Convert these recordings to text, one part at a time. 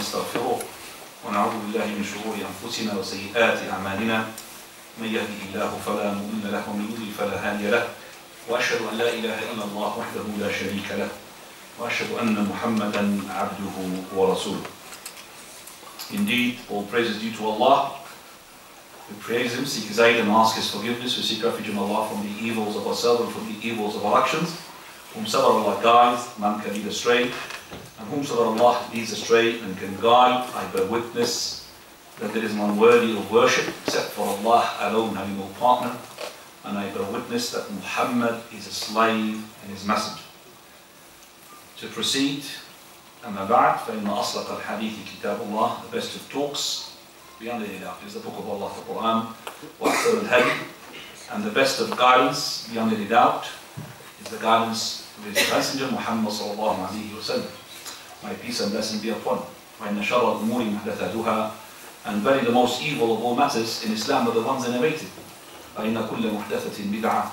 ونستغفره ونعوذ بالله من شرور أنفسنا وسيئات أعمالنا من يهده الله فلا مضل له ومن يضلل فلا هادي له وأشهد أن لا إله إلا الله وحده لا شريك له وأشهد أن محمدا عبده ورسوله. Indeed, all praise is due to Allah. We praise Him, seek His aid and ask His forgiveness. We seek refuge in Allah from the evils of ourselves and from the evils of our actions. Whomsoever Allah guides, none can lead astray. And whomsoever Allah leads astray and can guide, I bear witness that there is none worthy of worship except for Allah alone, having no partner. And I bear witness that Muhammad is a slave and His messenger. To proceed, أما بعد فإن أصدق الحديث كتاب الله, the best of talks beyond any doubt is the book of Allah, the Quran, وأحسن الهدي, and the best of guidance beyond any doubt is the guidance of His messenger Muhammad sallallahu alaihi wasallam. May peace and blessing be upon him. وإن شر الأمور محدثاتها, and very the most evil of all matters in Islam are the ones innovated. فإن كل محدثة بدعة,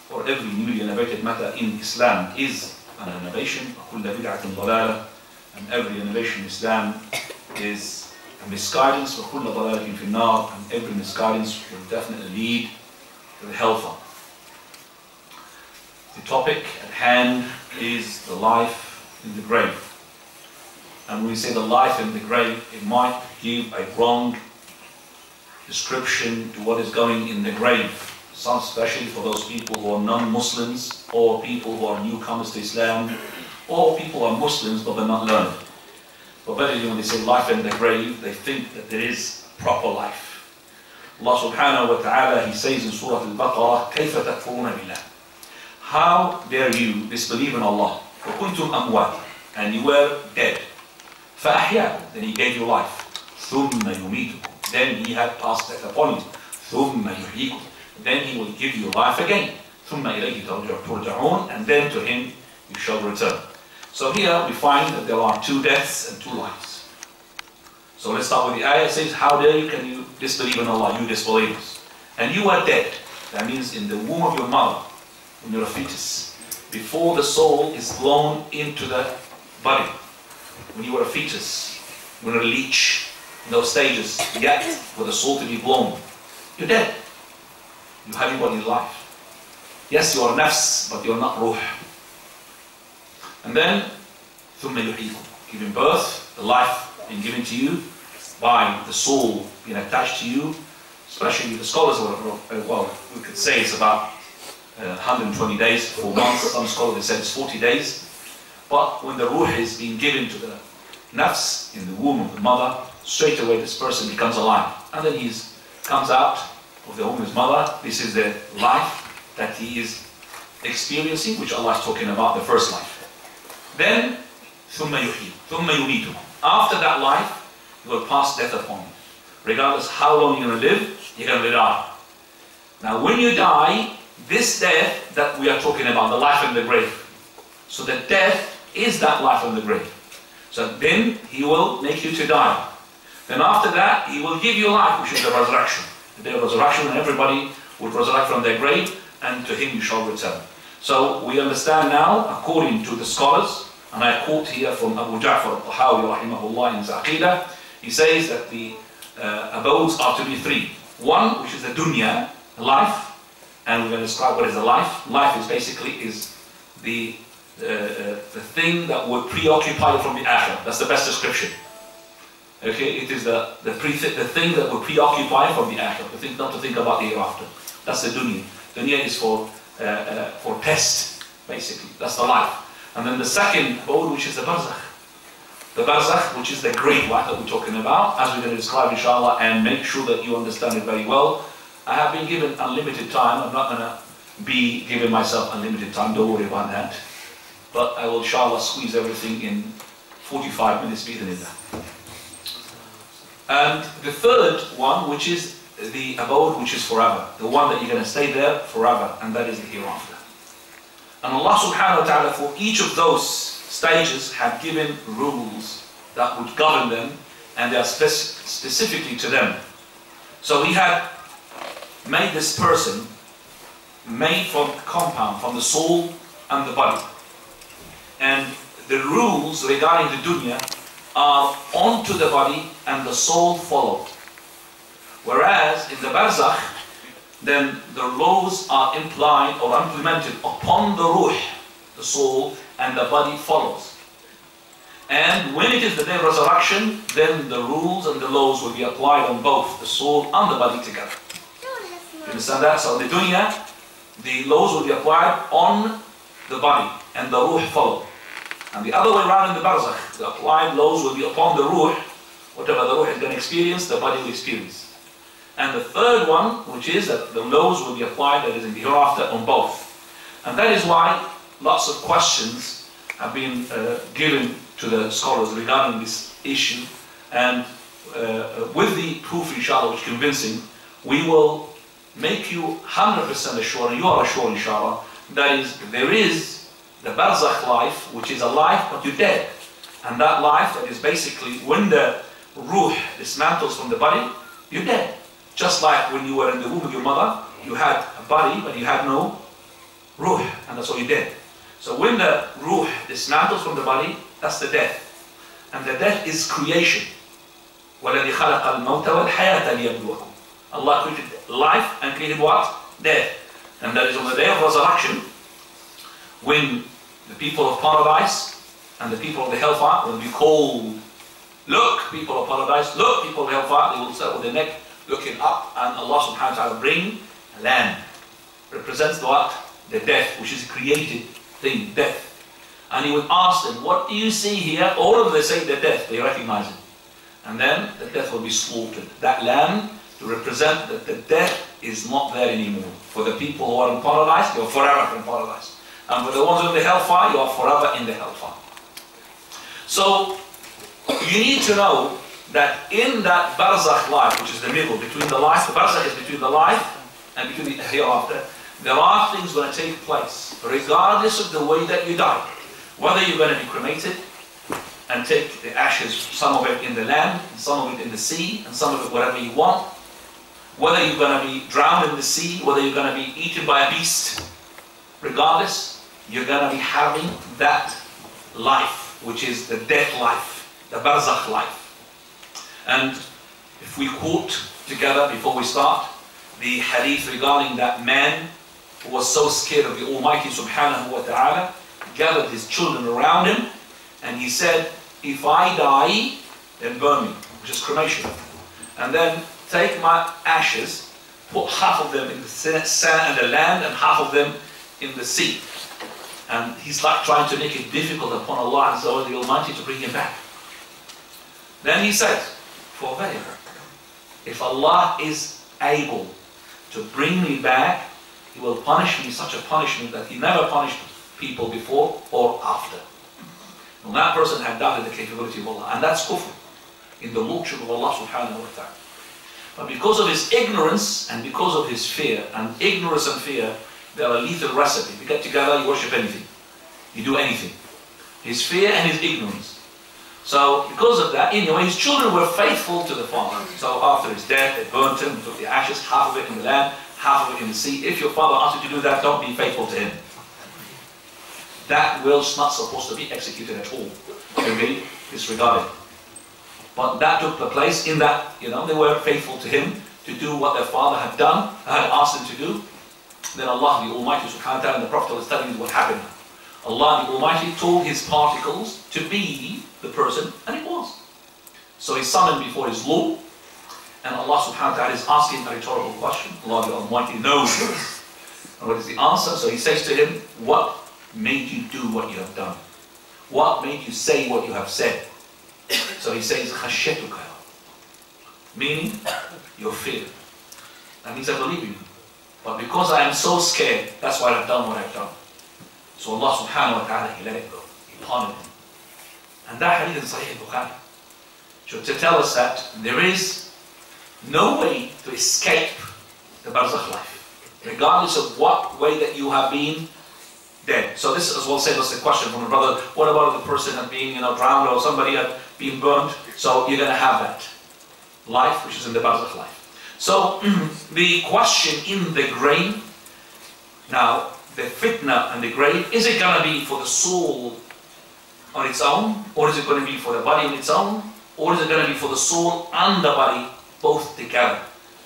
for every newly innovated matter in Islam is an innovation. وكل بدعة ضلالة, and every innovation in Islam is a misguidance. وكل ضلالة في النار, and every misguidance will definitely lead to the hellfire. The topic at hand is the life in the grave. And when we say the life in the grave, it might give a wrong description to what is going in the grave. Some, especially for those people who are non-Muslims, or people who are newcomers to Islam, or people who are Muslims but they're not learned. But verily when they say life in the grave, they think that there is proper life. Allah subhanahu wa ta'ala, He says in Surah Al-Baqarah, كَيْفَ تَكْفُرُونَ بِاللَّهِ, how dare you disbelieve in Allah? وَكُنْتُمْ أَمْوَاتًا, and you were dead. فَأَحْيَاكُمْ, then He gave you life. ثُمَّ يُمِيتُكُمْ, then He had passed death upon you. ثُمَّ يُحْيِيكُمْ, then He will give you life again. ثُمَّ إِلَيْهِ تُرْجَعُونَ, and then to Him you shall return. So here we find that there are two deaths and two lives. So let's start with the ayah. It says, how dare you, can you disbelieve in Allah, you disbelievers? And you are dead. That means in the womb of your mother, when you're a fetus, before the soul is blown into the body. When you were a fetus, when you're a leech, in those stages, yet for the soul to be blown, you're dead. You haven't got any life. Yes, you are nafs, but you're not ruh. And then, ثُمَّ يُحْيِيكُمْ, giving birth, the life being given to you by the soul being attached to you. Especially the scholars, well, we could say it's about 120 days, 4 months. Some scholars have said it's 40 days. But when the ruh is being given to the nafs in the womb of the mother, straight away this person becomes alive. And then he comes out of the womb of his mother. This is the life that he is experiencing, which Allah is talking about, the first life. Then, ثُمَّ يُحْيِي, ثُمَّ يُمِيتُ. After that life, He will pass death upon you. Regardless how long you're going to live, you're going to die. Now when you die, this death that we are talking about, the life in the grave. So the death is that life in the grave. So then He will make you to die. Then after that, He will give you life, which is the resurrection. The day of resurrection, and everybody would resurrect from their grave, and to Him you shall return. So we understand now, according to the scholars, and I quote here from Abu Ja'far al-Tahawi rahimahullah in his Aqidah, he says that the abodes are to be three. One, which is the dunya, life, and we're going to describe what is the life. Life is basically the thing that would preoccupy you from the akhirah. That's the best description. Okay, it is the thing that would preoccupy you from the akhirah. The thing not to think about the hereafter. That's the dunya. Dunya is for test, basically. That's the life. And then the second abode, which is the barzakh. The barzakh, which is the great life that we're talking about, as we're going to describe inshallah, and make sure that you understand it very well. I have been given unlimited time. I'm not going to be giving myself unlimited time, don't worry about that. But I will inshallah squeeze everything in 45 minutes, bi'idhnillah. And the third one, which is the abode which is forever, the one that you're going to stay there forever, and that is the hereafter. And Allah subhanahu wa ta'ala for each of those stages had given rules that would govern them, and they are specifically to them. So He had made this person made from compound, from the soul and the body. And the rules regarding the dunya are onto the body and the soul followed. Whereas in the barzakh, then the laws are implied or implemented upon the ruh, the soul, and the body follows. And when it is the day of resurrection, then the rules and the laws will be applied on both the soul and the body together. You understand that? So in the dunya, the laws will be applied on the body and the ruh follow. And the other way around in the barzakh, the applied laws will be upon the ruh. Whatever the ruh is going to experience, the body will experience. And the third one, which is that the laws will be applied, that is in the hereafter, on both. And that is why lots of questions have been given to the scholars regarding this issue. And with the proof, inshallah, which is convincing, we will make you 100% assured, and you are assured, inshallah, that is, there is the barzakh life, which is a life, but you're dead. And that life, that is basically when the ruh dismantles from the body, you're dead. Just like when you were in the womb of your mother, you had a body, but you had no ruh, and that's what you did. So when the ruh dismantles from the body, that's the death. And the death is creation. وَالَّذِي خَلَقَ الْمَوْتَ وَالْحَيَاةَ لِيَبْلُوَكُمْ. Allah created life and created what? Death. And that is on the day of resurrection, when the people of paradise and the people of the hellfire will be called, look, people of paradise, look, people of hellfire, they will start with their neck looking up, and Allah subhanahu wa ta'ala bring a lamb. Represents the what? The death, which is a created thing, death. And He would ask them, what do you see here? All of them say the death, they recognize it. And then the death will be slaughtered. That lamb to represent that the death is not there anymore. For the people who are in paradise, you are forever in paradise. And for the ones in the hellfire, you are forever in the hellfire. So, you need to know that in that barzakh life, which is the middle between the life, the barzakh is between the life and between the hereafter, there are things going to take place, regardless of the way that you die. Whether you're going to be cremated and take the ashes, some of it in the land, and some of it in the sea, and some of it wherever you want. Whether you're going to be drowned in the sea, whether you're going to be eaten by a beast, regardless, you're going to be having that life, which is the death life, the barzakh life. And if we quote together before we start the hadith regarding that man who was so scared of the Almighty subhanahu wa ta'ala, gathered his children around him, and he said, if I die, then burn me, which is cremation. And then take my ashes, put half of them in the sand and the land, and half of them in the sea. And he's like trying to make it difficult upon Allah Azza the Almighty to bring him back. Then he said, for very, if Allah is able to bring me back, He will punish me such a punishment that He never punished people before or after. And that person had doubted the capability of Allah. And that's kufr, in the lordship of Allah subhanahu wa ta'ala. But because of his ignorance and because of his fear, and ignorance and fear, they are a lethal recipe. You get together, you worship anything. You do anything. His fear and his ignorance. So, because of that, anyway, his children were faithful to the father. So, after his death, they burnt him, took the ashes, half of it in the land, half of it in the sea. If your father asked you to do that, don't be faithful to him. That will's not supposed to be executed at all. You really disregard it. But that took the place in that, they were faithful to him to do what their father had done, had asked them to do. Then Allah, the Almighty subhanahu wa ta'ala, and the Prophet was telling us what happened. Allah, the Almighty, told His particles to be the person, and it was. So He summoned before His law, and Allah subhanahu wa ta'ala is asking a rhetorical question. Allah, the Almighty, knows this. And what is the answer? So He says to him, what made you do what you have done? What made you say what you have said? So He says, khashyetuka, meaning your fear. That means I believe in you. But because I am so scared, that's why I've done what I've done. So Allah subhanahu wa ta'ala, He let it go. He pardoned him. And that hadith is Sahih Bukhari. So to tell us that there is no way to escape the barzakh life, regardless of what way that you have been dead. So this as well said us a question from a brother, what about the person had been drowned or somebody had been burned? So you're going to have that life, which is in the barzakh life. So the question in the grave, now the fitna and the grave, is it going to be for the soul on its own, or is it going to be for the body on its own, or is it going to be for the soul and the body both together?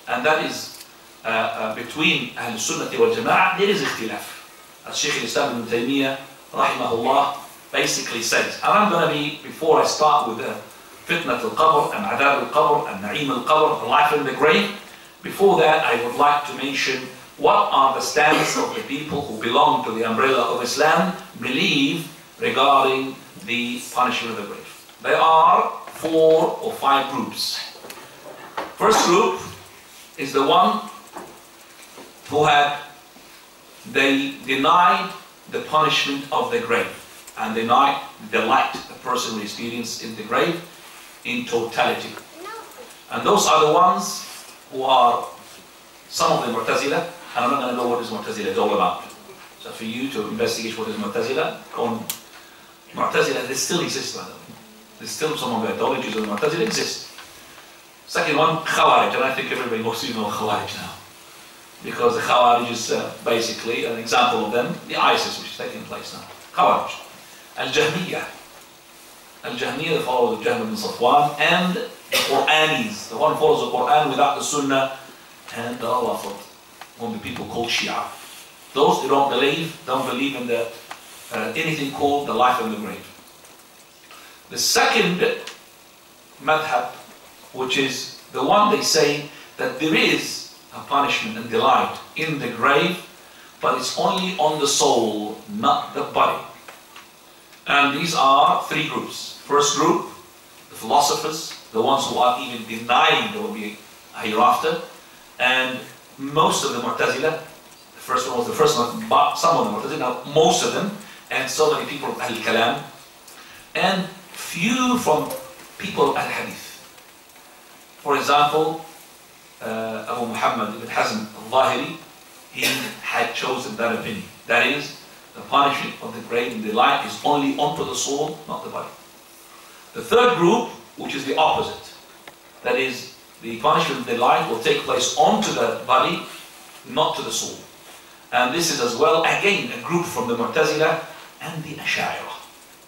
And that is between Ahl Sunnah wal Jama'ah, there is ikhtilaf. As Shaykh al-Islam ibn Taymiyyah, rahimahullah, basically says. And I'm going to be, before I start with the fitnat al-qabr and adab al-qabr and na'im al-qabr, the life in the grave, before that I would like to mention what are the stands of the people who belong to the umbrella of Islam believe regarding the punishment of the grave. There are 4 or 5 groups. First group is the one who they denied the punishment of the grave and denied the delight a person will experience in the grave in totality. And those are the ones who are some of the Mu'tazila, and I'm not going to know what this Mu'tazila is all about. So for you to investigate what is Mu'tazila, Mu'tazila, they still exist, by the way. There's still some of the ideologies of the Mu'tazila exist. Second one, Khawarij, and I think everybody most of you know Khawarij now. Because the Khawarij is basically an example of them, the ISIS which is taking place now. Khawarij. Al-Jahmiyyah. Al-Jahmiyyah, the followers of Jahm ibn Safwan, and the Qur'anis, the one who follows the Qur'an without the Sunnah, and the Rawafid, one of the people called Shia. Those who don't believe in the anything called the life in the grave. The second madhab, which is the one they say that there is a punishment and delight in the grave, but it's only on the soul, not the body. And these are 3 groups. First group, the philosophers, the ones who are even denying there will be a hereafter, and most of the Mu'tazila. The first one was the first one, but some of the Mu'tazila, most of them, and so many people of Al-Kalam, and few from people of Al-Hadith. For example, Abu Muhammad ibn Hazm al-Zahiri, he had chosen that opinion. That is, the punishment of the grave and the light is only onto the soul, not the body. The third group, which is the opposite, that is, the punishment of the light will take place onto the body, not to the soul. And this is as well, again, a group from the Mu'tazila and the Ash'ariyah.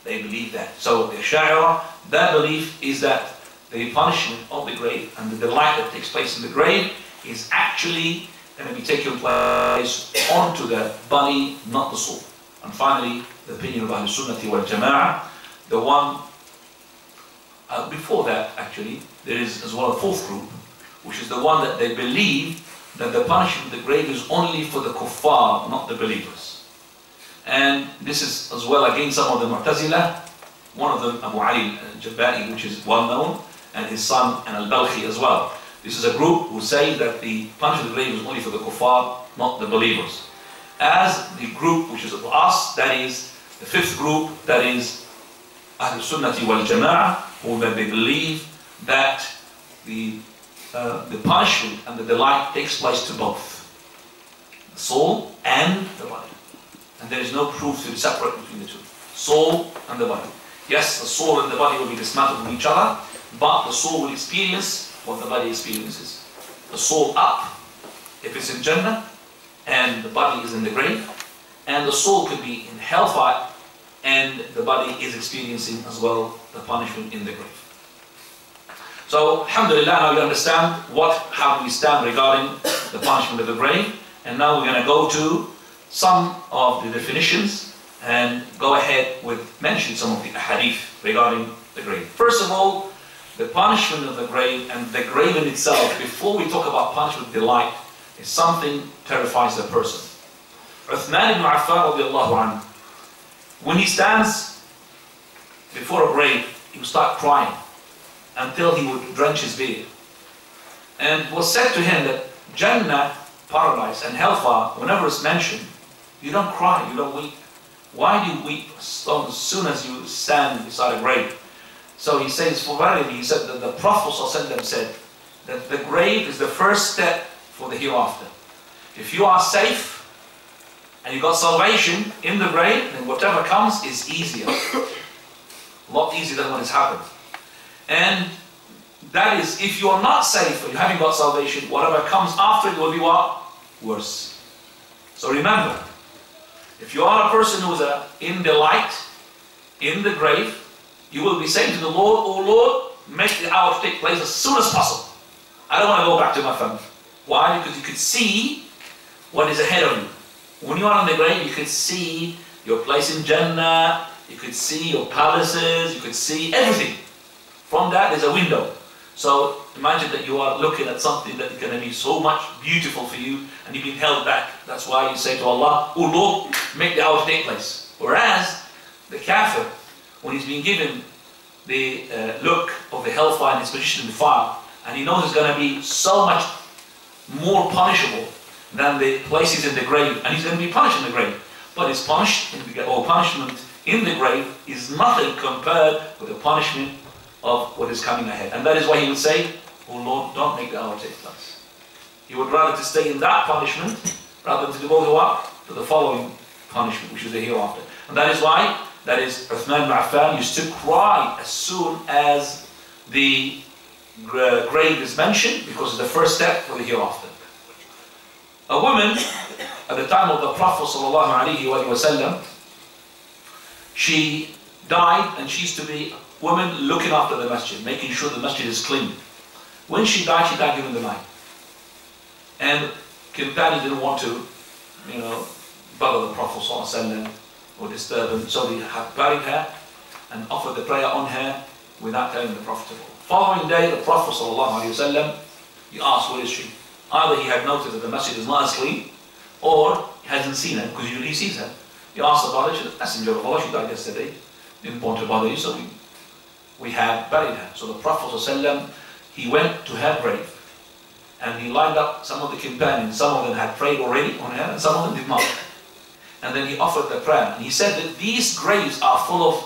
They believe that. So the Ash'ariyah, their belief is that the punishment of the grave and the delight that takes place in the grave is actually going to be taking place onto the body, not the soul. And finally, the opinion of Ahl Sunnah wal Jama'ah, the one before that actually, there is as well a 4th group, which is the one that they believe that the punishment of the grave is only for the kuffar, not the believers. And this is as well again some of the Mu'tazila, one of them Abu Ali al-Jabba'i, which is well known, and his son and al-Balkhi as well. This is a group who say that the punishment of the grave is only for the kuffar, not the believers. As the group which is of us, that is the 5th group, that is Ahl Sunnah wal Jama'ah, who that they believe that the punishment and the delight takes place to both the soul and the body, and there is no proof to separate between the two, soul and the body. Yes, the soul and the body will be dismantled from each other, but the soul will experience what the body experiences. The soul up if it's in Jannah, and the body is in the grave, and the soul could be in hellfire, and the body is experiencing as well the punishment in the grave. So, alhamdulillah, now we understand how we stand regarding the punishment of the grave, and now we're going to go to some of the definitions and go ahead with mention some of the hadith regarding the grave. First of all, the punishment of the grave and the grave in itself, before we talk about punishment delight, is something terrifies the person. Uthman ibn Affan radiallahu anhu, when he stands before a grave, he would start crying until he would drench his beard. And it was said to him that Jannah, paradise, and hellfire, whenever it's mentioned, you don't cry, you don't weep. Why do you weep as soon as you stand beside a grave? So he says, for verily, he said that the Prophet ﷺ said that the grave is the first step for the hereafter. If you are safe and you got salvation in the grave, then whatever comes is easier. A lot easier than what has happened. And that is, if you are not safe or you haven't got salvation, whatever comes after it will be what? Worse. So remember, if you are a person who is in the light, in the grave, you will be saying to the Lord, "Oh Lord, make the hour to take place as soon as possible. I don't want to go back to my family." Why? Because you could see what is ahead of you. When you are in the grave, you could see your place in Jannah, you could see your palaces, you could see everything. From that, there's a window. So imagine that you are looking at something that is going to be so much beautiful for you, and you've been held back. That's why you say to Allah, "Oh Lord, make the hour to take place." Whereas the kafir, when he's been given the look of the hellfire and his position in the fire, and he knows it's going to be so much more punishable than the places in the grave, and he's going to be punished in the grave. But his punishment in the grave is nothing compared with the punishment of what is coming ahead. And that is why he would say, "Oh Lord, don't make the hour take place." He would rather to stay in that punishment rather than to go to what? To the following punishment, which is the hereafter. And that is why, Uthman ibn Affan used to cry as soon as the grave is mentioned, because it's the first step for the hereafter. A woman at the time of the Prophet ﷺ, she died, and she used to be a woman looking after the masjid, making sure the masjid is clean. When she died during the night. And companions didn't want to, bother the Prophet ﷺ or disturb him, so they had buried her and offered the prayer on her without telling the Prophet. Following day, the Prophet ﷺ, he asked, "Where is she?" Either he had noticed that the masjid is not as clean, or he hasn't seen her, because usually he sees her. He asked about her. She said, "Messenger of Allah, she died yesterday. Didn't want to bother you, so we have buried her." So the Prophet ﷺ, he went to her grave, and he lined up some of the companions. Some of them had prayed already on her, and some of them did not. And then he offered the prayer. And he said that these graves are full of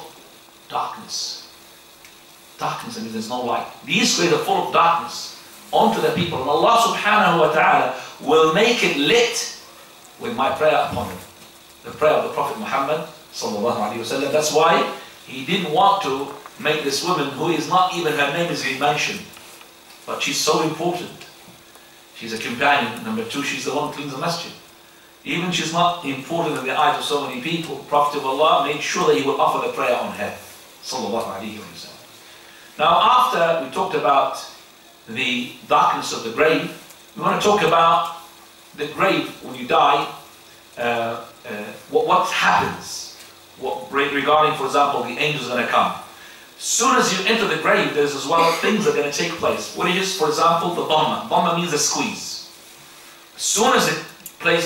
darkness. Darkness, I mean, there's no light. These graves are full of darkness onto the people. And Allah subhanahu wa ta'ala will make it lit with my prayer upon it. The prayer of the Prophet Muhammad sallallahu alayhi wa sallam. That's why he didn't want to make this woman, who is not even, her name is being mentioned, but she's so important. She's a companion. Number two, she's the one who cleans the masjid. Even she's not important in the eyes of so many people. Prophet of Allah made sure that he would offer the prayer on her. Sallallahu alayhi wa sallam. Now, after we talked about the darkness of the grave, we want to talk about the grave when you die. What happens? Regarding, for example, the angels are going to come. As soon as you enter the grave, there's as well things that are going to take place. What is, for example, the dhamma? Dhamma means a squeeze. As soon as the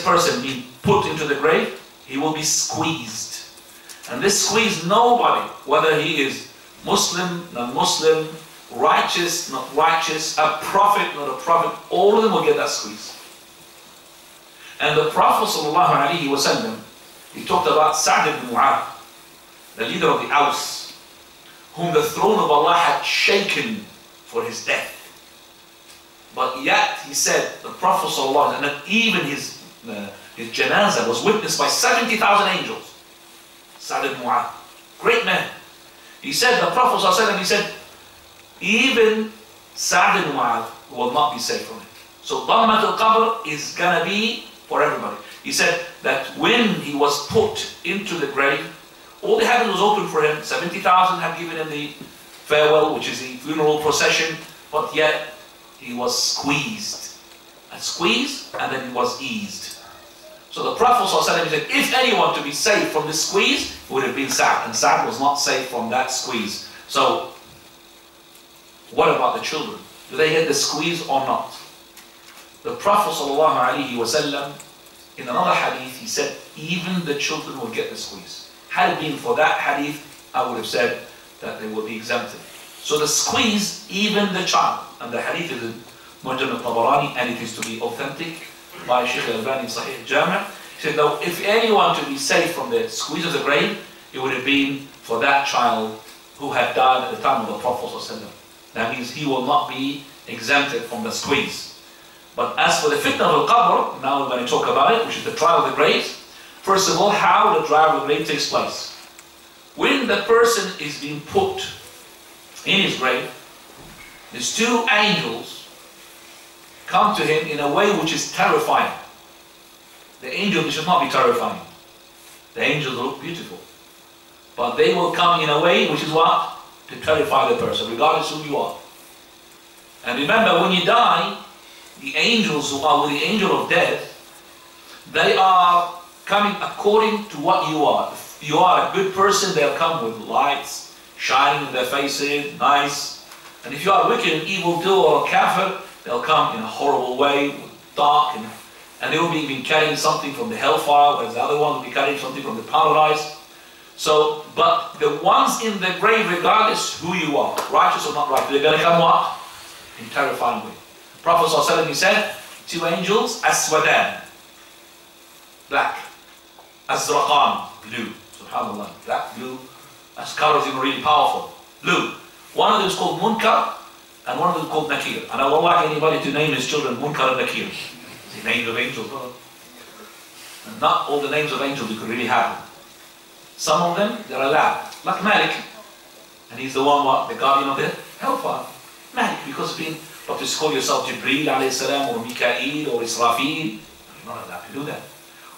person being put into the grave, he will be squeezed. And this squeeze, nobody, whether he is Muslim, non-Muslim, righteous, not righteous, a prophet, not a prophet, all of them will get that squeeze. And the Prophet ﷺ, he talked about Sa'd ibn Mu'adh, the leader of the Aus, whom the throne of Allah had shaken for his death. But yet, he said, the Prophet ﷺ, and that even his janazah was witnessed by 70,000 angels. Sa'd ibn Mu'adh, great man. He said, the Prophet ﷺ, he said, even Sa'd ibn Mu'adh will not be safe from it. So Dhammat al-Qabr is going to be for everybody. He said that when he was put into the grave, all the heaven was open for him. 70,000 had given him the farewell, which is the funeral procession, but yet he was squeezed. And squeezed, and then he was eased. So the Prophet ﷺ said, if anyone to be saved from this squeeze, it would have been Sa'd. And Sa'd was not saved from that squeeze. So, what about the children? Do they get the squeeze or not? The Prophet ﷺ, in another hadith, he said, even the children will get the squeeze. Had it been for that hadith, I would have said that they will be exempted. So the squeeze, even the child. And the hadith is in Mu'jam al-Tabarani, and it is to be authentic by Shaykh al-Albani in Sahih Jami'. He said, no, if anyone to be saved from the squeeze of the grave, it would have been for that child who had died at the time of the Prophet ﷺ. That means he will not be exempted from the squeeze. But as for the fitna of al-qabr, now we're going to talk about it, which is the trial of the graves. First of all, how the trial of the grave takes place. When the person is being put in his grave, these two angels come to him in a way which is terrifying. The angels should not be terrifying. The angels look beautiful. But they will come in a way which is what? To terrify the person, regardless who you are. And remember, when you die, the angels who are with the angel of death, they are coming according to what you are. If you are a good person, they'll come with lights shining in their faces, nice. And if you are wicked and evil doer or a kafir, they'll come in a horrible way, dark, and they will be even carrying something from the hellfire, whereas the other one will be carrying something from the paradise. So, but the ones in the grave, regardless who you are, righteous or not righteous, they're going to come what? In terrifying way. Prophet ﷺ, he said, two angels, aswadan, black, azraqan, blue. SubhanAllah, black, blue. As colors even really powerful. Blue. One of them is called Munkar, and one of them is called Nakir. And I won't like anybody to name his children Munkar and Nakir. The names of angels, brother. And not all the names of angels you could really have them. Some of them, they're allowed. Like Malik. And he's the one, what? The guardian of the hellfire. Malik, because of being, but to call yourself Jibreel alayhi salam, or Mikael, or Israfil, you're not allowed to do that.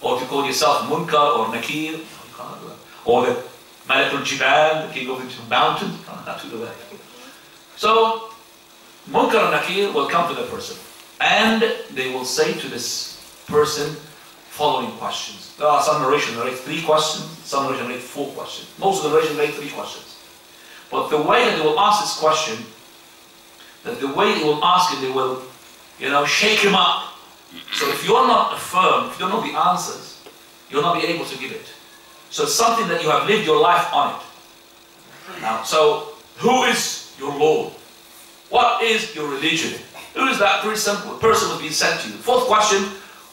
Or to call yourself Munkar or Nakir, you can't do that. Or the Malik al-Jibal, the king of the mountains, you can't have to do that. So, Munkar and Nakir will come to the person. And they will say to this person following questions. There are some narrations that narrate 3 questions, some narrations narrate 4 questions. Most of the narrations narrate 3 questions. But the way that they will ask this question, that the way they will ask it, they will, shake him up. So if you're not affirmed, if you don't know the answers, you'll not be able to give it. So it's something that you have lived your life on it. Now, so who is your Lord? What is your religion? Who is that person who's been sent to you? 4th question,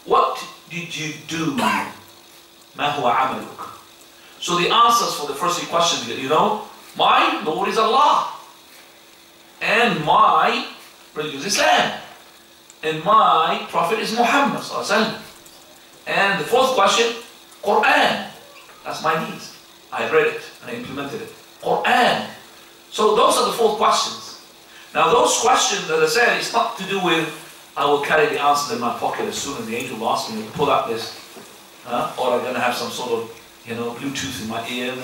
what did you do? ما هو عملك? So the answers for the first 3 questions, my Lord is Allah. And my religion is Islam. And my Prophet is Muhammad sallallahu alaihi wasallam. And the 4th question, Quran. That's my deeds. I read it and I implemented it. Quran. So those are the 4 questions. Now those questions, as I said, it's not to do with I will carry the answers in my pocket as soon as the angel will ask me to pull out this, or I'm going to have some sort of, Bluetooth in my ear, and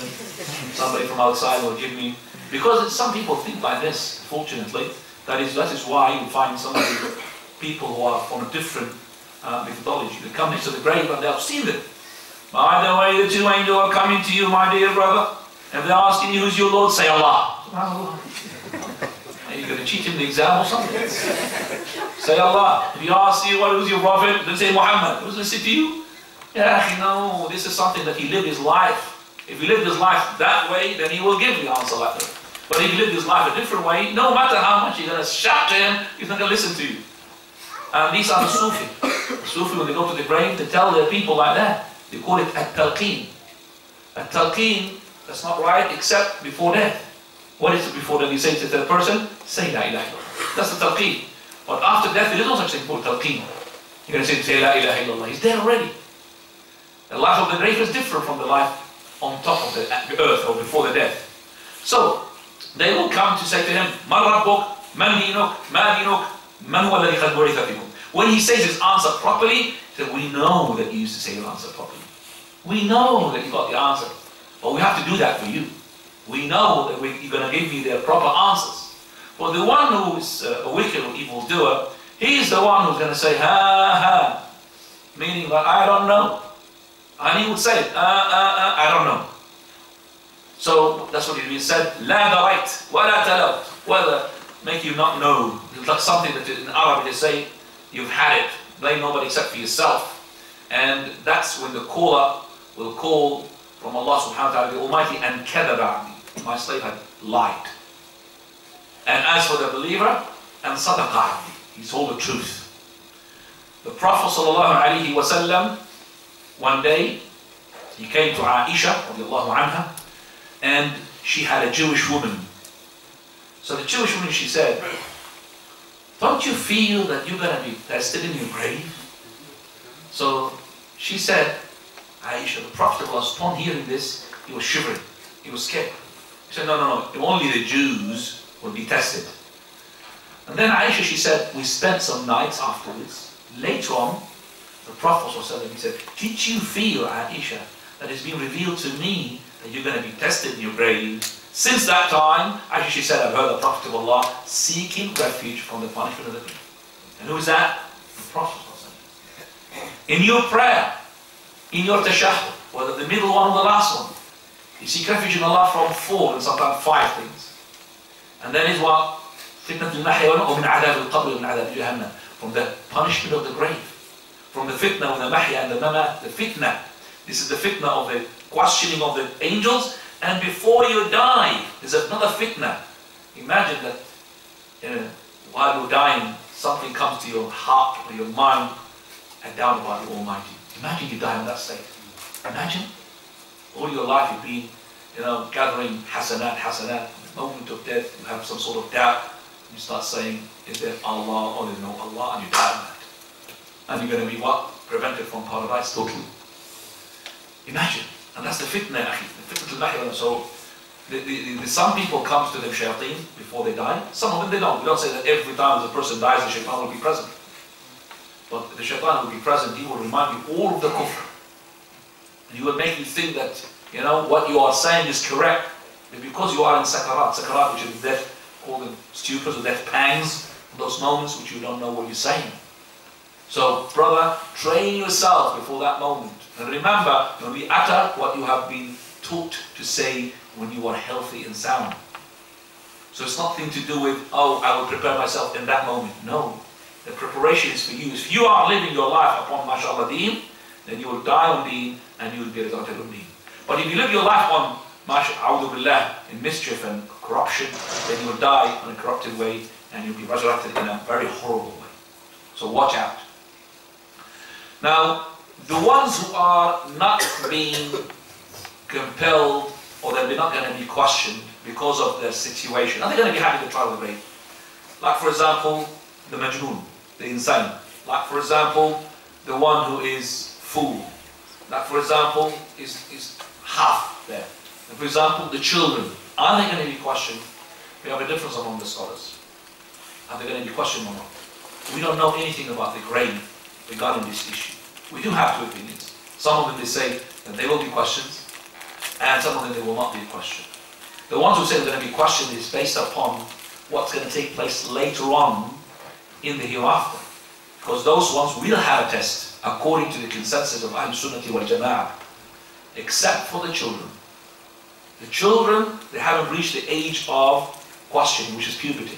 somebody from outside will give me. Because some people think like this, fortunately. That is why you find some of the people who are from a different methodology. They come next to the grave and they'll see them. By the way, the 2 angels are coming to you, my dear brother. If they're asking you who's your Lord, say Allah. Are you going to cheat him the exam or something? Say Allah. If he asks you what was your Prophet, then say Muhammad. What does it say to you? Yeah, no, this is something that he lived his life. If he lived his life that way, then he will give the answer like that. But if he lived his life a different way, no matter how much you're going to shout to him, he's not going to listen to you. And these are the Sufi. The Sufi, when they go to the grave, they tell their people like that. They call it at-talqeen. At-talqeen, that's not right except before death. What is it before death? You say to the person, say La ilaha illallah. That's the talqeen. But after death, there is no such thing called talqeen. You're going to say La ilaha illallah. He's there already. The life of the grave is different from the life on top of the earth or before the death. So, they will come to say to him, Man rabbuk, man dinuk, ma dinuk, man huwa alladhi qad bu'itha fikum. When he says his answer properly, he said, we know that you used to say your answer properly. We know that you got the answer. But we have to do that for you. We know that you're going to give me the proper answers. But the one who is a wicked or evil doer, he's the one who's going to say, ha ha. Meaning that I don't know. And he would say, I don't know. So that's what it said, La darayt, wa la talawt. Whether make you not know. It's like something that in Arabic they say, you've had it. Blame nobody except for yourself. And that's when the caller will call from Allah subhanahu wa ta'ala, the Almighty, and kadaba, my slave had lied. And as for the believer, and sadaqa, he told the truth. The Prophet sallallahu alaihi wasallam, one day, he came to Aisha radiallahu anha, and she had a Jewish woman. So the Jewish woman, she said, don't you feel that you're going to be tested in your grave? So she said, Aisha, the Prophet, upon hearing this, he was shivering. He was scared. He said, no, only the Jews will be tested. And then Aisha, she said, we spent some nights afterwards. Later on, the Prophet, he said, did you feel, Aisha, that it's been revealed to me that you're going to be tested in your grave. Since that time, actually she said, I've heard the Prophet of Allah seeking refuge from the punishment of the grave. And who is that? The Prophet. In your prayer, in your tashahhud, whether the middle one or the last one, you seek refuge in Allah from 4 and sometimes 5 things. And then is what? Fitnatul mahya wa min adhab al-qabr wa min adhab jahannam. From the punishment of the grave. From the fitna of the mahya and the mamat, the fitna. This is the fitna of the questioning of the angels. And before you die, there's another fitna. Imagine that while you're dying, something comes to your heart or your mind, a doubt about the Almighty. Imagine you die in that state. Imagine all your life you've been, gathering hasanat. The moment of death, you have some sort of doubt. You start saying, is there Allah or is there no Allah? And you die in that. And you're going to be what? Prevented from paradise totally. Imagine. And that's the fitna, the fitna al-mahya. So, some people come to them shayateen before they die. Some of them they don't. We don't say that every time the person dies, the shaitan will be present. But the shaitan will be present. He will remind you all of the kufr. And he will make you think that, what you are saying is correct. But because you are in sakarat, which is death, called them stupors or death pangs, those moments which you don't know what you're saying. So, brother, train yourself before that moment. And remember, you only utter what you have been taught to say when you are healthy and sound. So it's nothing to do with, oh, I will prepare myself in that moment. No. The preparation is for you. If you are living your life upon mashallah deen, then you will die on deen and you will be resurrected on deen. But if you live your life on a'udhu billah, in mischief and corruption, then you will die in a corrupted way and you'll be resurrected in a very horrible way. So watch out. Now, the ones who are not being compelled, or they're not going to be questioned because of their situation, are they going to be happy to try the grave? Like for example, the majnoon, the insane. Like for example, the one who is fool. Like for example, is half there. And for example, the children, are they going to be questioned? We have a difference among the scholars. Are they going to be questioned or not? We don't know anything about the grave regarding this issue. We do have 2 opinions. Some of them they say that they will be questioned, and some of them they will not be questioned. The ones who say they're going to be questioned is based upon what's going to take place later on in the hereafter. Because those ones will have a test according to the consensus of Ahlul Sunnati wal Jama'ah, except for the children. The children, they haven't reached the age of questioning, which is puberty.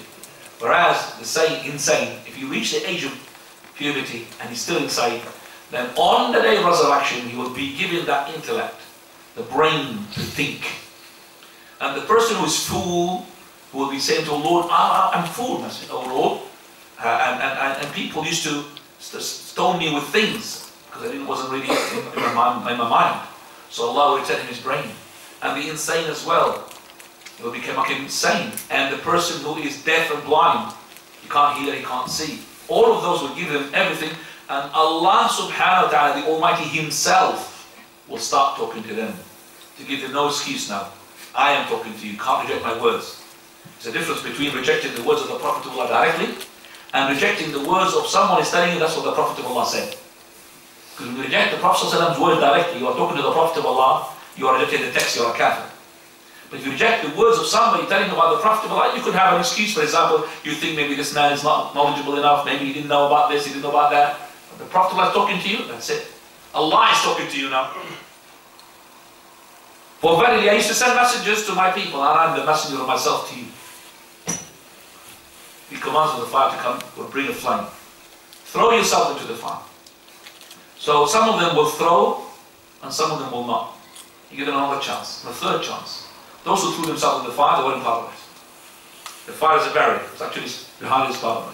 Whereas the insane, if you reach the age of puberty and he's still insane, then on the day of resurrection he will be given that intellect, the brain to think. And the person who is fool, who will be saying to the Lord, I'm fool, I said, oh Lord. And people used to stone me with things because it wasn't really in my mind. So Allah will tell him his brain. And the insane as well, he will become insane. And the person who is deaf and blind, he can't hear, he can't see. All of those will give them everything, and Allah subhanahu wa ta'ala, the Almighty Himself, will start talking to them. To give them no excuse now. I am talking to you, can't reject my words. There's a difference between rejecting the words of the Prophet of Allah directly and rejecting the words of someone who is telling you that's what the Prophet of Allah said. Because when you reject the Prophet's words directly, you are talking to the Prophet of Allah, you are rejecting the text, you are a kafir. But if you reject the words of somebody telling you about the Prophet of Allah, you could have an excuse. For example, you think maybe this man is not knowledgeable enough, maybe he didn't know about this, he didn't know about that. But the Prophet of Allah is talking to you, that's it. Allah is talking to you now. For verily, I used to send messengers to my people, and I am the messenger of myself to you. He commands of the fire to come, or bring a flame. Throw yourself into the fire. So some of them will throw, and some of them will not. You give them another chance, a third chance. Those who threw themselves in the fire, they were in paradise. The fire is a barrier. It's actually behind this paradise.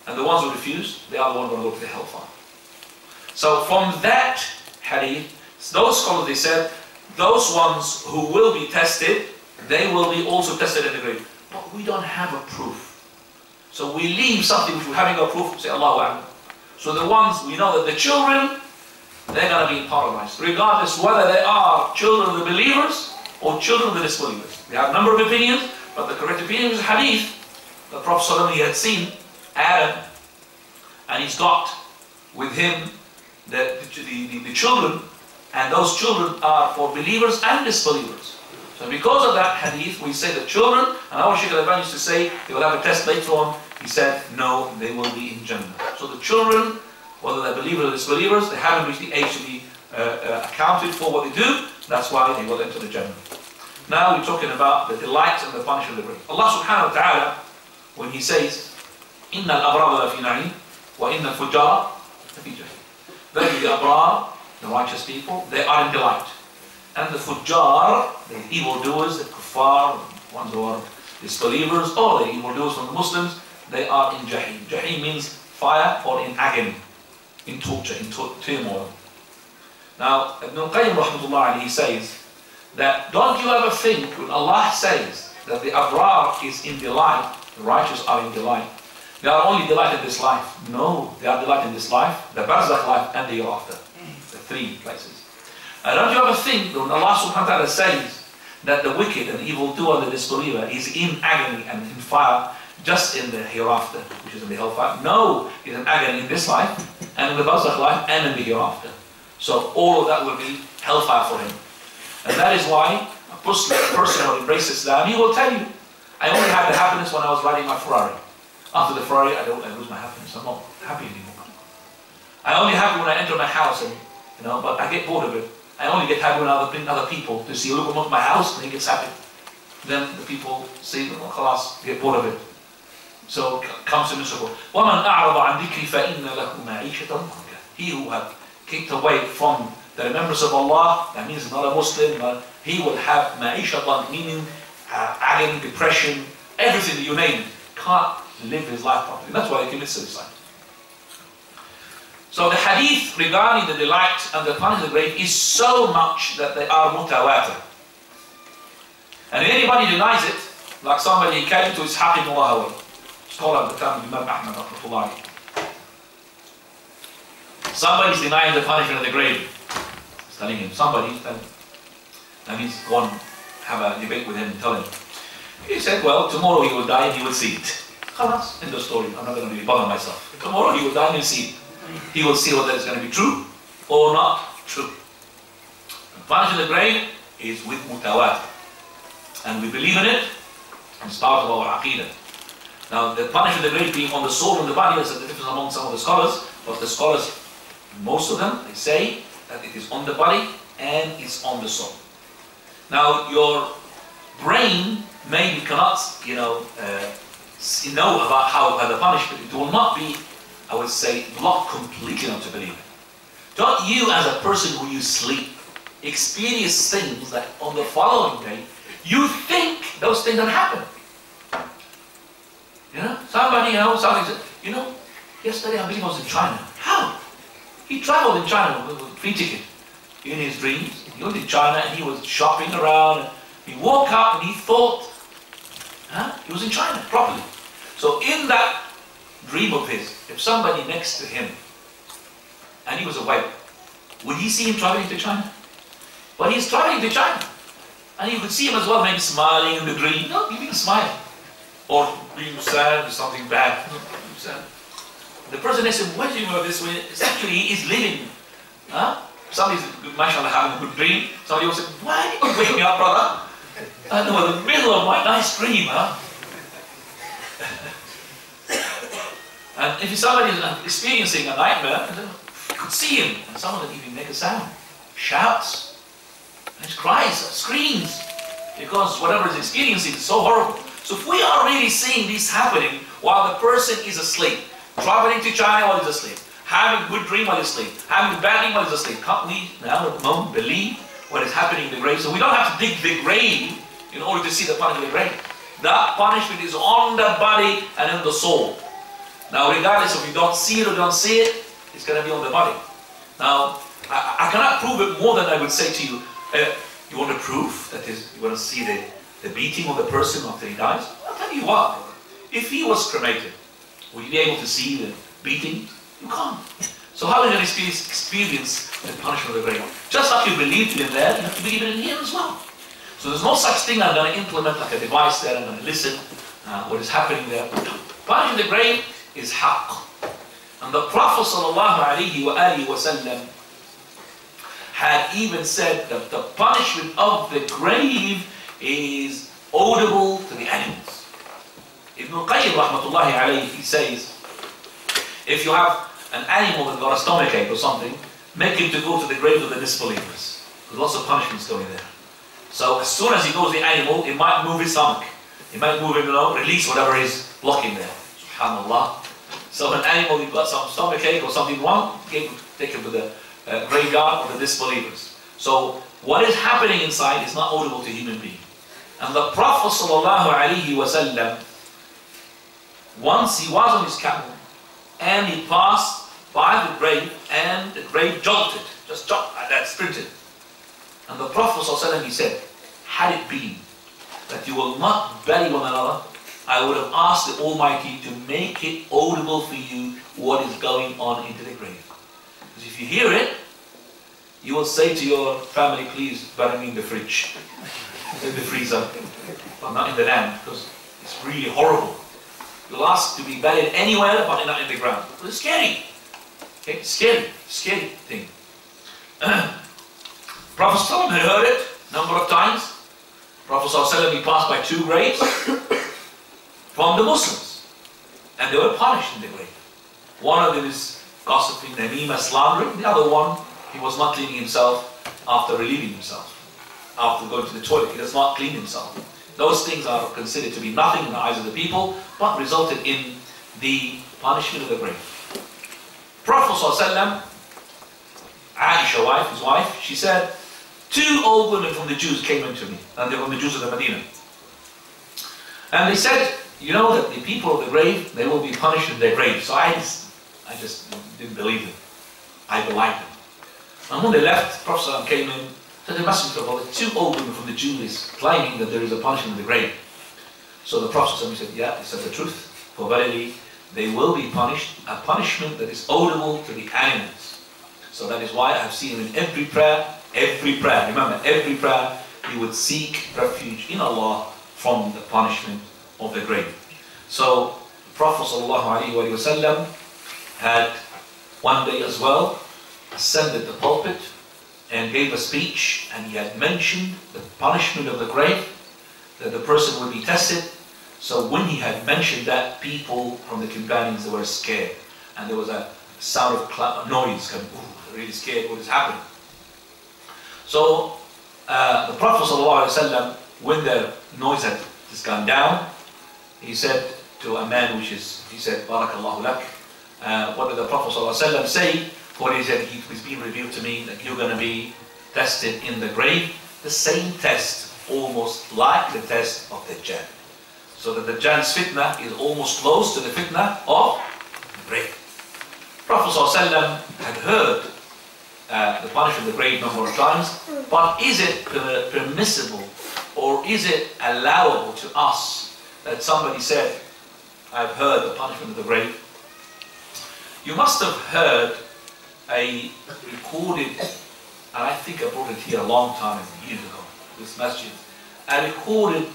And the ones who refused, they are the ones who are going to go to the hellfire. So from that hadith, those scholars, they said, those ones who will be tested, they will be also tested in the grave. But we don't have a proof. So we leave something which we haven't got proof, say Allahu Akbar. So the ones, we know that the children, they're going to be in paradise. Regardless whether they are children of the believers or children of the disbelievers. We have a number of opinions, but the correct opinion is hadith. The Prophet ﷺ, he had seen Adam, and he's got with him the children, And those children are for believers and disbelievers. So because of that hadith, we say that children, and our Shaykh al-Albani used to say, they will have a test later on, he said, no, they will be in Jannah. So the children, whether they're believers or disbelievers, they haven't reached the age to be accounted for what they do, that's why they will enter the Jannah. Now we're talking about the delight and the punishment of the grave. Allah subhanahu wa ta'ala, when He says, إِنَّ الْأَبْرَارَ لَفِي نَعِيمٍ وَإِنَّ الْفُجَّارَ لَفِي جَحِيمٍ. Verily the abrar, the righteous people, they are in delight. And the fujjar, the evildoers, the kuffar, the ones who are disbelievers, or the evildoers from the Muslims, they are in jahim. Jahim means fire or in agony, in torture, in turmoil. Now, Ibn al-Qayyim rahmatullah alayhi says that don't you ever think when Allah says that the abrar is in delight, the righteous are in delight, they are only delighted in this life. No, they are delighted in this life, the barzakh life and the hereafter. The three places. And don't you ever think that when Allah subhanahu wa ta'ala says that the wicked and evildoer and the disbeliever is in agony and in fire just in the hereafter, which is in the hellfire? No, he's in agony in this life and in the barzakh life and in the hereafter. So all of that will be hellfire for him. And that is why a person who will embrace Islam, he will tell you, I only had the happiness when I was riding my Ferrari. After the Ferrari, I lose my happiness. I'm not happy anymore. I only happy when I enter my house, and but I get bored of it. I only get happy when I bring other people to see, look at my house, and he gets happy. Then the people say, well, khalas, get bored of it. So comes to miserable. وَمَنْ أَعْرَضَ عَنْ ذِكْرِ فَإِنَّ لَهُ مَعِيشَةً ضَنكًا. He who had kicked away from the remembrance of Allah, that means not a Muslim, but he will have ma'isha, meaning agony, depression, everything that you name. Can't live his life properly. That's why they commit suicide. So the hadith regarding the delight and the punishment of the grave is so much that they are mutawatir. And if anybody denies it, like somebody came to Ishaq ibn Wahaway, scholar of the time of Imam Ahmad rahmatullahi. Somebody's denying the punishment of the grave. He's telling him, somebody's telling him. That means go and have a debate with him and tell him. He said, well, tomorrow he will die and he will see it. Khalas, end of story. I'm not going to really bother myself. Tomorrow he will die and he'll see it. He will see whether it's going to be true or not true. The punishment of the grave is with mutawatir. And we believe in it, and it's part of our aqeedah. Now, the punishment of the grave being on the soul and the body, there's a difference among some of the scholars, but the scholars, most of them, they say that it is on the body and it's on the soul. Now, your brain maybe cannot, know about how the punishment, it will not be, I would say, blocked completely not to believe it. Don't you, as a person who you sleep, experience things that on the following day, you think those things don't happen? Somebody, something said, yesterday I believe I was in China. How? He traveled in China with a free ticket. In his dreams, he was in China and he was shopping around. And he woke up and he thought, he was in China properly. So in that dream of his, if somebody next to him, and he was awake, would he see him traveling to China? But he's traveling to China. And you could see him as well, maybe smiling in the dream. No, he being smiling. Or being sad or something bad. Sad. The person next to him, why do you know this way? It's actually, he is living. Somebody's, mashallah, having a good dream. Somebody will say, why did you wake me up, brother? I know, in the middle of my nice dream, And if somebody is experiencing a nightmare, you could see him, and some of them even make a sound, shouts, and cries, screams, because whatever is experiencing is so horrible. So if we are really seeing this happening while the person is asleep, traveling to China while he's asleep, having a good dream while he's asleep, having a bad dream while he's asleep, can't we now at the moment believe what is happening in the grave? So we don't have to dig the grave in order to see the punishment of the grave. That punishment is on the body and in the soul. Now, regardless if you don't see it or don't see it, it's going to be on the body. Now, I cannot prove it more than I would say to you. You want a proof that you want to see the beating of the person after he dies? I'll tell you what. If he was cremated, would you be able to see the beating? You can't. So how are you going to experience the punishment of the grave? Just like you believed in there, you have to believe it in here as well. So there's no such thing I'm going to implement like a device there. I'm going to listen what is happening there. Punishment of the grave is haqq. And the Prophet ﷺ had even said that the punishment of the grave is audible to the animals. Ibn al-Qayyim rahmatullahi alayhi, he says, if you have an animal that got a stomachache or something, make him to go to the grave of the disbelievers. There's lots of punishments going there. So as soon as he goes to the animal, it might move his stomach. It might move him, release whatever is blocking there. SubhanAllah. So an animal, you've got some stomachache or something wrong, take him to the graveyard of the disbelievers. So what is happening inside is not audible to human beings. And the Prophet ﷺ, once he was on his camel and he passed by the grave and the grave jolted, just jolt like that, sprinted. And the Prophet ﷺ, he said, had it been that you will not bury one another, I would have asked the Almighty to make it audible for you what is going on into the grave. Because if you hear it, you will say to your family, please bury me in the fridge, in the freezer, but not in the land, because it's really horrible. You'll ask to be buried anywhere, but not in the ground. It's scary. Okay? Scary thing. Prophet ﷺ had heard it a number of times. Prophet ﷺ, he passed by 2 graves from the Muslims, and they were punished in the grave. One of them is gossiping, namima, slandering. The other one, he was not cleaning himself after relieving himself, after going to the toilet. He does not clean himself. Those things are considered to be nothing in the eyes of the people, but resulted in the punishment of the grave. Prophet ﷺ, Aisha, his wife, she said, 2 old women from the Jews came into me, and they were from the Jews of the Medina. And they said, you know that the people of the grave, they will be punished in their grave. So I just didn't believe them. I belied them. And when they left, Prophet ﷺ came in, said, the Messenger of Allah, 2 old women from the Jews claiming that there is a punishment in the grave. So the Prophet ﷺ said, yeah, he said the truth. For verily, they will be punished, a punishment that is audible to the animals. So that is why I have seen him in every prayer, remember, every prayer, he would seek refuge in Allah from the punishment of the grave. So the Prophet ﷺ had one day as well ascended the pulpit and gave a speech, and he had mentioned the punishment of the grave, that the person would be tested. So when he had mentioned that, people from the companions, they were scared, and there was a sound of noise coming. Ooh, really scared, what is happening? So the Prophet ﷺ, when the noise had just gone down, he said to a man, he said, Barakallahu lak. What did the Prophet ﷺ say? For he said, it's been revealed to me that you're going to be tested in the grave. The same test, almost like the test of the Dajjal. So that the Dajjal's fitna is almost close to the fitna of the grave. Prophet ﷺ had heard the punishment of the grave a number of times, but is it permissible or is it allowable to us that somebody said, I've heard the punishment of the grave? You must have heard a recorded, and I think I brought it here a long time, years ago, this masjid, a recorded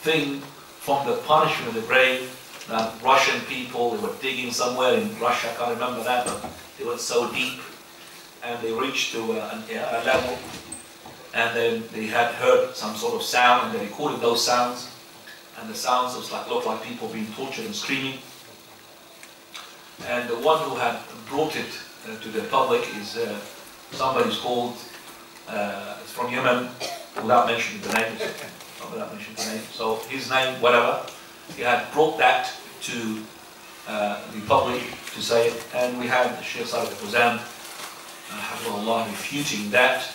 thing from the punishment of the grave, that Russian people, they were digging somewhere in Russia, I can't remember that, but they went so deep, and they reached to a level, and then they had heard some sort of sound, and they recorded those sounds, and the sounds looked like people being tortured and screaming. And the one who had brought it to the public is somebody who's called, it's from Yemen, without mentioning the name, so his name, whatever, he had brought that to the public to say it, and we had the Sheikh Salih al-Fawzan, Hafidhullah, refuting that,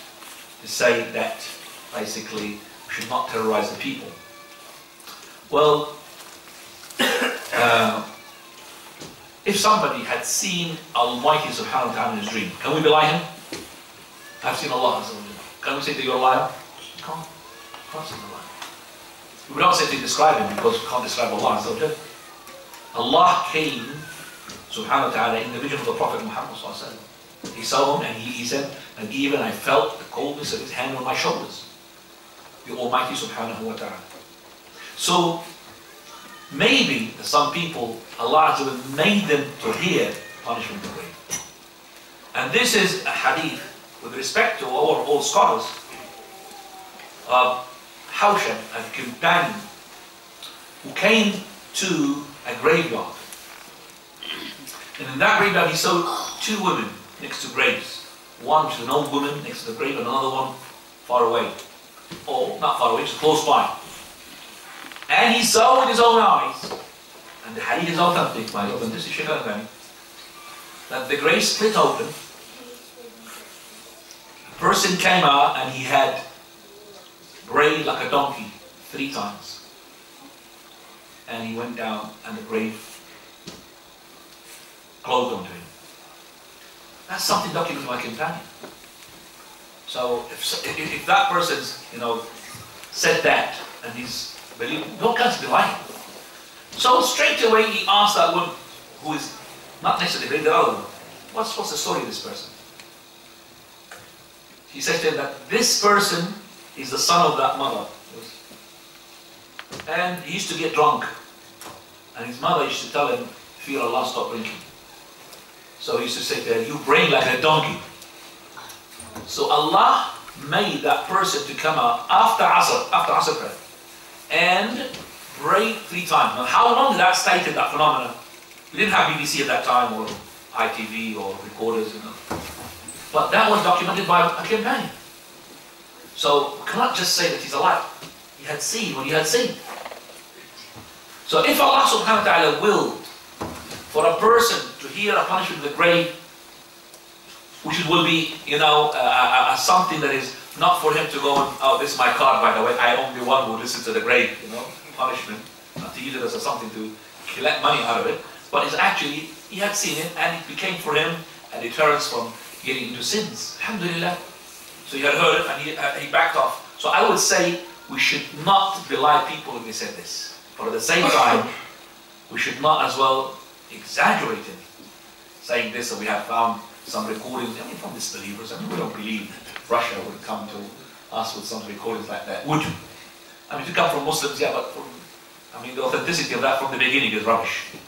to say that basically we should not terrorize the people. Well, if somebody had seen Almighty Subhanahu wa Ta'ala in his dream, can we belie him? I've seen Allah. Can we say that you're a liar? Can't say you're a liar. We don't say to describe him because we can't describe Allah. Allah came, Subhanahu wa Ta'ala, in the vision of the Prophet Muhammad Sallallahu Alaihi Wasallam. He saw him and he said, and even I felt the coldness of his hand on my shoulders. The Almighty Subhanahu wa Ta'ala. So, maybe some people, Allah made them to hear punishment of the grave. And this is a hadith with respect to all scholars, Hawsham, a companion, who came to a graveyard. And in that graveyard he saw two women next to graves. One which is an old woman next to the grave, and another one far away. Or not far away, just close by. And he saw with his own eyes, and the hadith is authentic, my authenticity, that the grave split open. A person came out and he had brayed like a donkey 3 times. And he went down and the grave closed onto him. That's something documented by a companion. So if that person's, said that and he's believing, don't can't be lying. So straight away he asked that woman, who is not next to the grave, the other one, what's the story of this person? He said to him that this person is the son of that mother. And he used to get drunk. And his mother used to tell him, fear Allah, stop drinking. So he used to say to her, you bray like a donkey. So Allah made that person to come out after Asr prayer, and pray 3 times. Now how long did that stay in that phenomenon? We didn't have BBC at that time, or ITV, or recorders, But that was documented by a companion. So we cannot just say that he's alive. He had seen what he had seen. So if Allah subhanahu wa ta'ala willed for a person to hear a punishment in the grave, which will be, something that is not for him to go and, oh, this is my card, by the way, I am the one who listens to the grave, punishment, not to use it as something to collect money out of it, but it's actually, he had seen it, and it became for him a deterrence from getting into sins. Alhamdulillah. So he had heard it, and he backed off. So I would say we should not belie people when they said this. But at the same time, we should not as well exaggerate it, saying this, that we have found some recordings, from disbelievers. We don't believe Russia would come to us with some recordings like that. Would you? To come from Muslims, yeah, but the authenticity of that from the beginning is rubbish. Do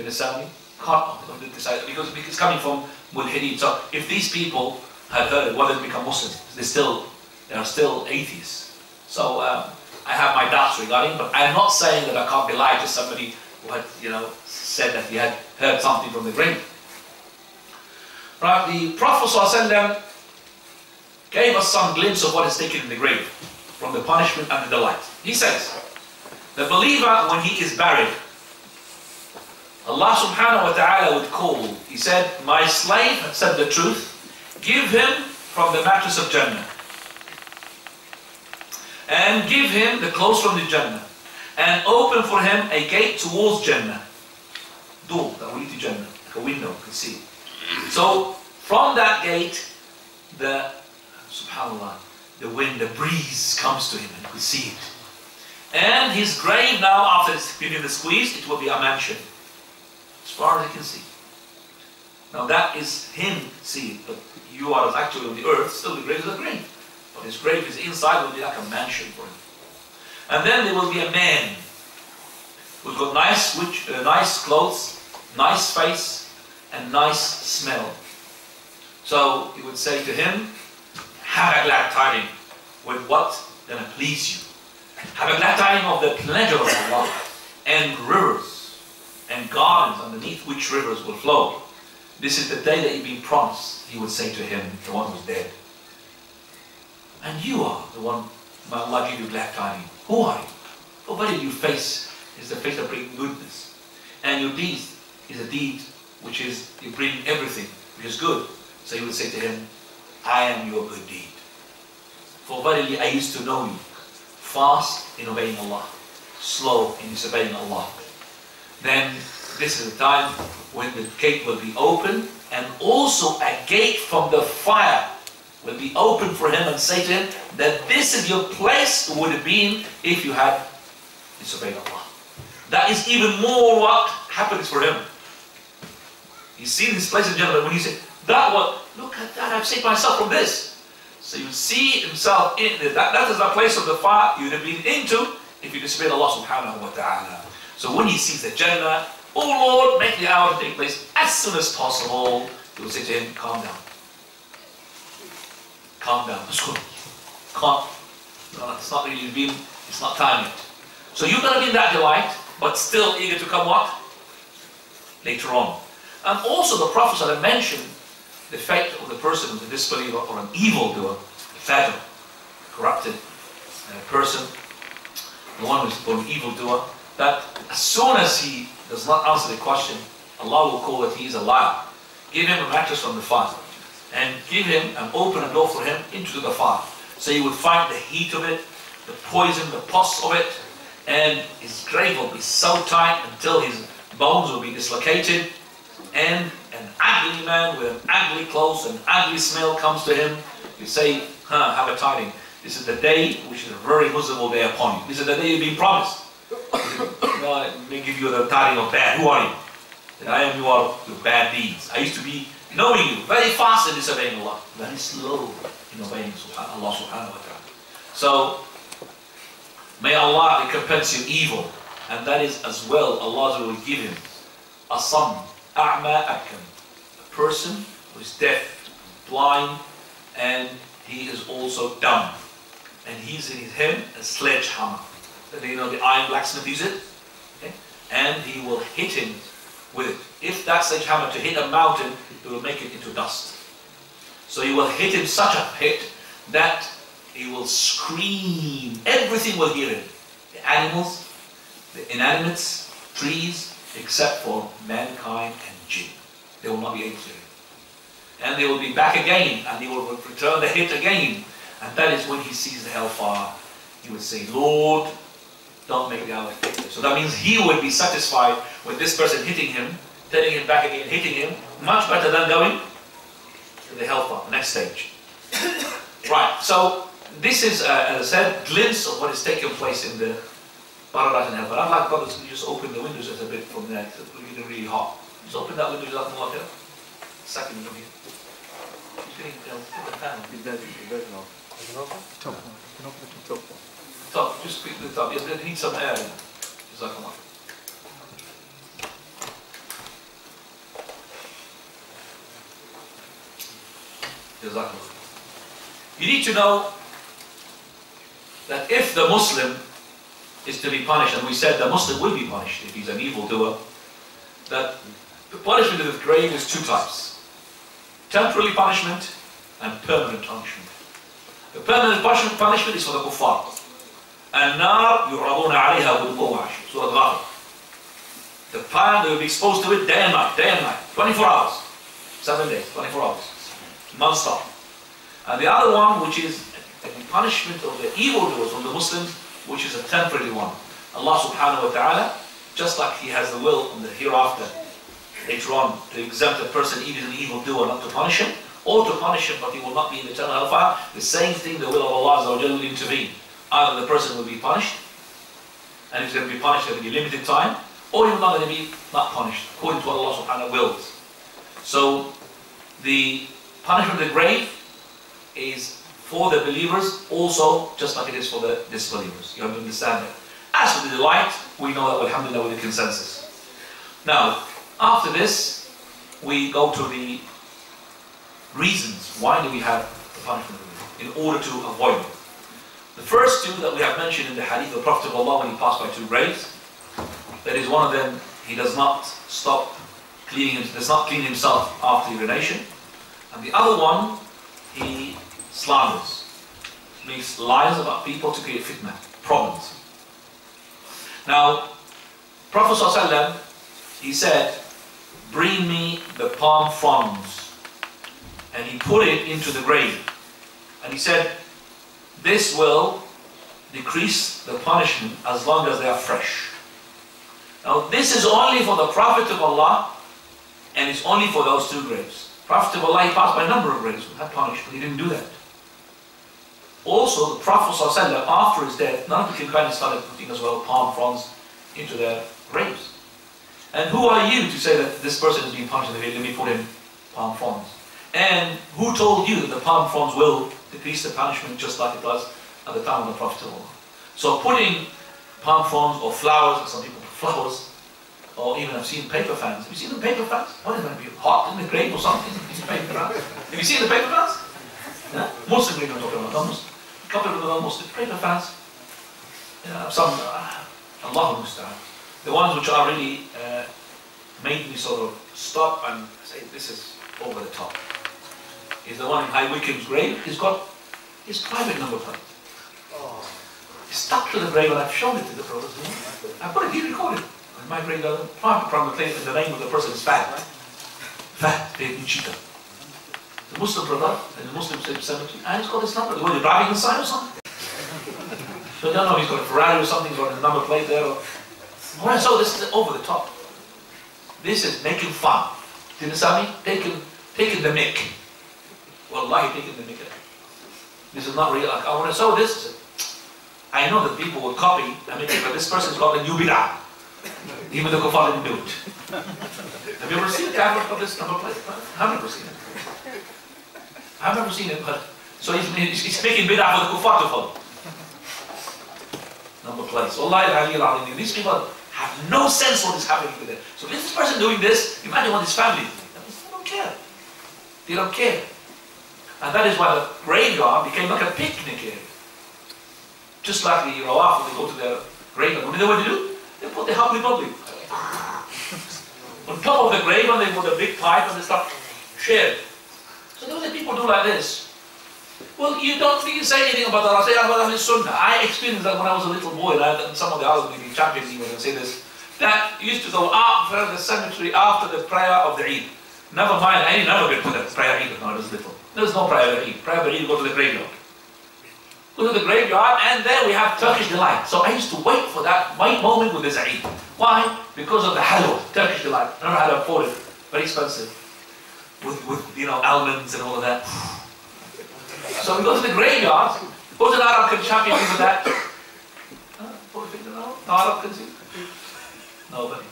you understand me? Can't decide, because it's coming from mulhideen. So if these people had heard it, whether they become Muslims, they are still atheists. So I have my doubts regarding, but I'm not saying that I can't belie to somebody who had, said that he had heard something from the grave. Right, the Prophet ﷺ gave us some glimpse of what is taken in the grave, from the punishment and the delight. He says, the believer, when he is buried, Allah subhanahu wa ta'ala would call, he said, my slave had said the truth, give him from the mattress of Jannah, and give him the clothes from the Jannah, and open for him a gate towards Jannah. Door that will lead to Jannah, like a window, you can see. So from that gate, subhanallah, the wind, the breeze comes to him, and you could see it. And his grave now, after it's been in the squeeze, it will be a mansion, as far as you can see. Now that is him seeing, but you are actually on the earth, still the grave is a grave. But his grave is inside, will be like a mansion for him. And then there will be a man who's got nice clothes, nice face, and nice smell. So he would say to him, have a glad tiding with what's going to please you. Have a glad tiding of the pleasure of Allah, and rivers and gardens underneath which rivers will flow. This is the day that you've been promised, he would say to him, the one who's dead. And you are the one, may Allah give you glad tidings. Who are you? For what your face is the face of bringing goodness. And your deed is a deed which is, you bring everything, which is good. So he would say to him, I am your good deed. For verily I used to know you, fast in obeying Allah, slow in disobeying Allah. Then this is the time when the gate will be open, and also a gate from the fire will be open for him, and say to him that this is your place would have been if you had disobeyed Allah. That is even more what happens for him. You see this place in Jannah, when you say, that one, look at that, I've saved myself from this. So you see himself in it. That is the place of the fire you would have been into if you disobeyed Allah subhanahu wa ta'ala. So when he sees the Jannah, oh Lord, make the hour to take place as soon as possible, he will say to him, calm down. calm down. It's good. Can't. No, it's not really been, it's not time yet. So you're going to be in that delight, but still eager to come what? Later on. And also the Prophet ﷺ mentioned the fate of the person who's a disbeliever or an evildoer, a fajr, corrupted person, the one who's an evildoer, that as soon as he does not answer the question, Allah will call that he is a liar. Give him a mattress from the fire and give him and open a door for him into the fire. So he would find the heat of it, the poison, the pus of it, and his grave will be so tight until his bones will be dislocated, and an ugly man with an ugly clothes and ugly smell comes to him. You say, have a tiding. This is the day which is a very miserable day upon you. This is the day you've been promised. Let me give you the tiding of bad. Who are you? That I am you are your bad deeds. I used to be knowing you, very fast in disobeying Allah, very slow in obeying Allah subhanahu wa ta'ala. So, may Allah recompense you evil, and that is as well Allah will give him a son, a'ma akam, a person who is deaf, blind, and he is also dumb, and he's in his hand a sledgehammer. You know the iron blacksmith uses it, okay? And he will hit him with it. If that sledgehammer to hit a mountain, it will make it into dust. So he will hit him such a hit that he will scream. Everything will hear him. The animals, the inanimates, trees, except for mankind and jinn. They will not be able to hear him. And they will be back again, and he will return the hit again. And that is when he sees the hellfire. He would say, Lord, don't make the hour effective. So that means he would be satisfied with this person hitting him, turning him back again, hitting him, much better than going to the hellfire, the next stage. Right, so this is, as I said, glimpse of what is taking place in the paradise and hell. But I'd like brothers to just open the windows a bit from there, because it's really, really hot. Just open that window, just like that. Second from here. Just getting, put the fan on. Top. Top, just quick the top. Yes, it needs some air. Just like that. You need to know that if the Muslim is to be punished, and we said the Muslim will be punished if he's an evildoer, that the punishment of the grave is two types: temporary punishment and permanent punishment. The permanent punishment is for the kuffar. النار يعرضون عليها غدوا وعشيا. Surah Al-Ghafir. The fire, they will be exposed to it day and night, 24 hours, 7 days, 24 hours, non-stop. And the other one, which is the punishment of the evildoers of the Muslims, which is a temporary one. Allah subhanahu wa ta'ala, just like He has the will on the hereafter, later on, to exempt a person, even an evildoer, not to punish him, or to punish him, but he will not be in the eternal hellfire, the same thing, the will of Allah will intervene. Either the person will be punished, and if he's going to be punished, there will be limited time, or he will not be not punished, according to what Allah subhanahu wa ta'ala wills. So, the punishment of the grave is for the believers also, just like it is for the disbelievers. You have to understand that. As for the delight, we know that, alhamdulillah, with the consensus. Now, after this, we go to the reasons. Why do we have the punishment of the grave? In order to avoid it. The first two that we have mentioned in the hadith of the Prophet of Allah when he passed by two graves, that is one of them, he does not stop cleaning, does not clean himself after urination, and the other one, he slanders, makes lies about people to create fitna, problems. Now, Prophet ﷺ, he said, bring me the palm fronds, and he put it into the grave, and he said, this will decrease the punishment as long as they are fresh. Now this is only for the Prophet of Allah, and it's only for those two graves. Prophet of Allah, he passed by a number of graves who had punished, but he didn't do that. Also the Prophet ﷺ, after his death, none of the companions started putting as well palm fronds into their graves. And who are you to say that this person is being punished and let me put in palm fronds? And who told you that the palm fronds will decrease the punishment just like it does at the time of the Prophet of Allah? So putting palm fronds or flowers, some people put flowers, or even I've seen paper fans. Have you seen the paper fans? What is going to be hot in the grave or something? Paper fans. Have you seen the paper fans? Muslim grave, I'm talking about, non-Muslim. Coupled with the non-Muslim, pray for fans. Some, Allahu Musta'an. The ones which are really made me sort of stop and say, this is over the top. Is the one in High Wycombe's grave. He's got his private number plate. He's stuck to the grave, and I've shown it to the brothers. I've got it here recorded. And my grave, the private number plate, and the name of the person is Fat. Fat Ibn Cheetah. The Muslim brother in the Muslim cemetery, and he's got his number. Were they driving inside or something? So I don't know if he's got a Ferrari or something, he's got a number plate there. Or, so this is over the top. This is making fun. Do you understand me? Taking the mick. Wallahi, taking the mick. This is not real. Like, I want to show this. I know that people will copy and make it, but this person's got a new bid'ah. Even the kuffar didn't do it. Have you ever seen a camera of this number plate? I've never seen it. I've never seen it, but so he's making bid'ah for the kuffar to follow. Number plates. Wallahi, these people have no sense what is happening to them. So if this person doing this, imagine what his family is doing. They don't care. They don't care. And that is why the graveyard became like a picnic area. Just like the Rawaf, when they go to their graveyard, what do they do? They put the Happy Public on top of the grave, and they put a big pipe and they start sharing. So those people do like this. Well, you don't think you say anything about that. I say about Ahl Sunnah. I experienced that when I was a little boy, and some of the Arab League champions even say this. That used to go after the cemetery after the prayer of the Eid. Never mind, I ain't never been to the prayer Eid when I was little. There's no prayer of Eid. Prayer of Eid, go to the graveyard. Go to the graveyard, and there we have Turkish delight. So I used to wait for that moment with the Eid. Why? Because of the halwa, Turkish delight. I don't know how to afford it. Very expensive. With almonds and all of that. So we go to the graveyard. Who's an Arab can champion me with that? Put your finger out. No Arab can see. Nobody.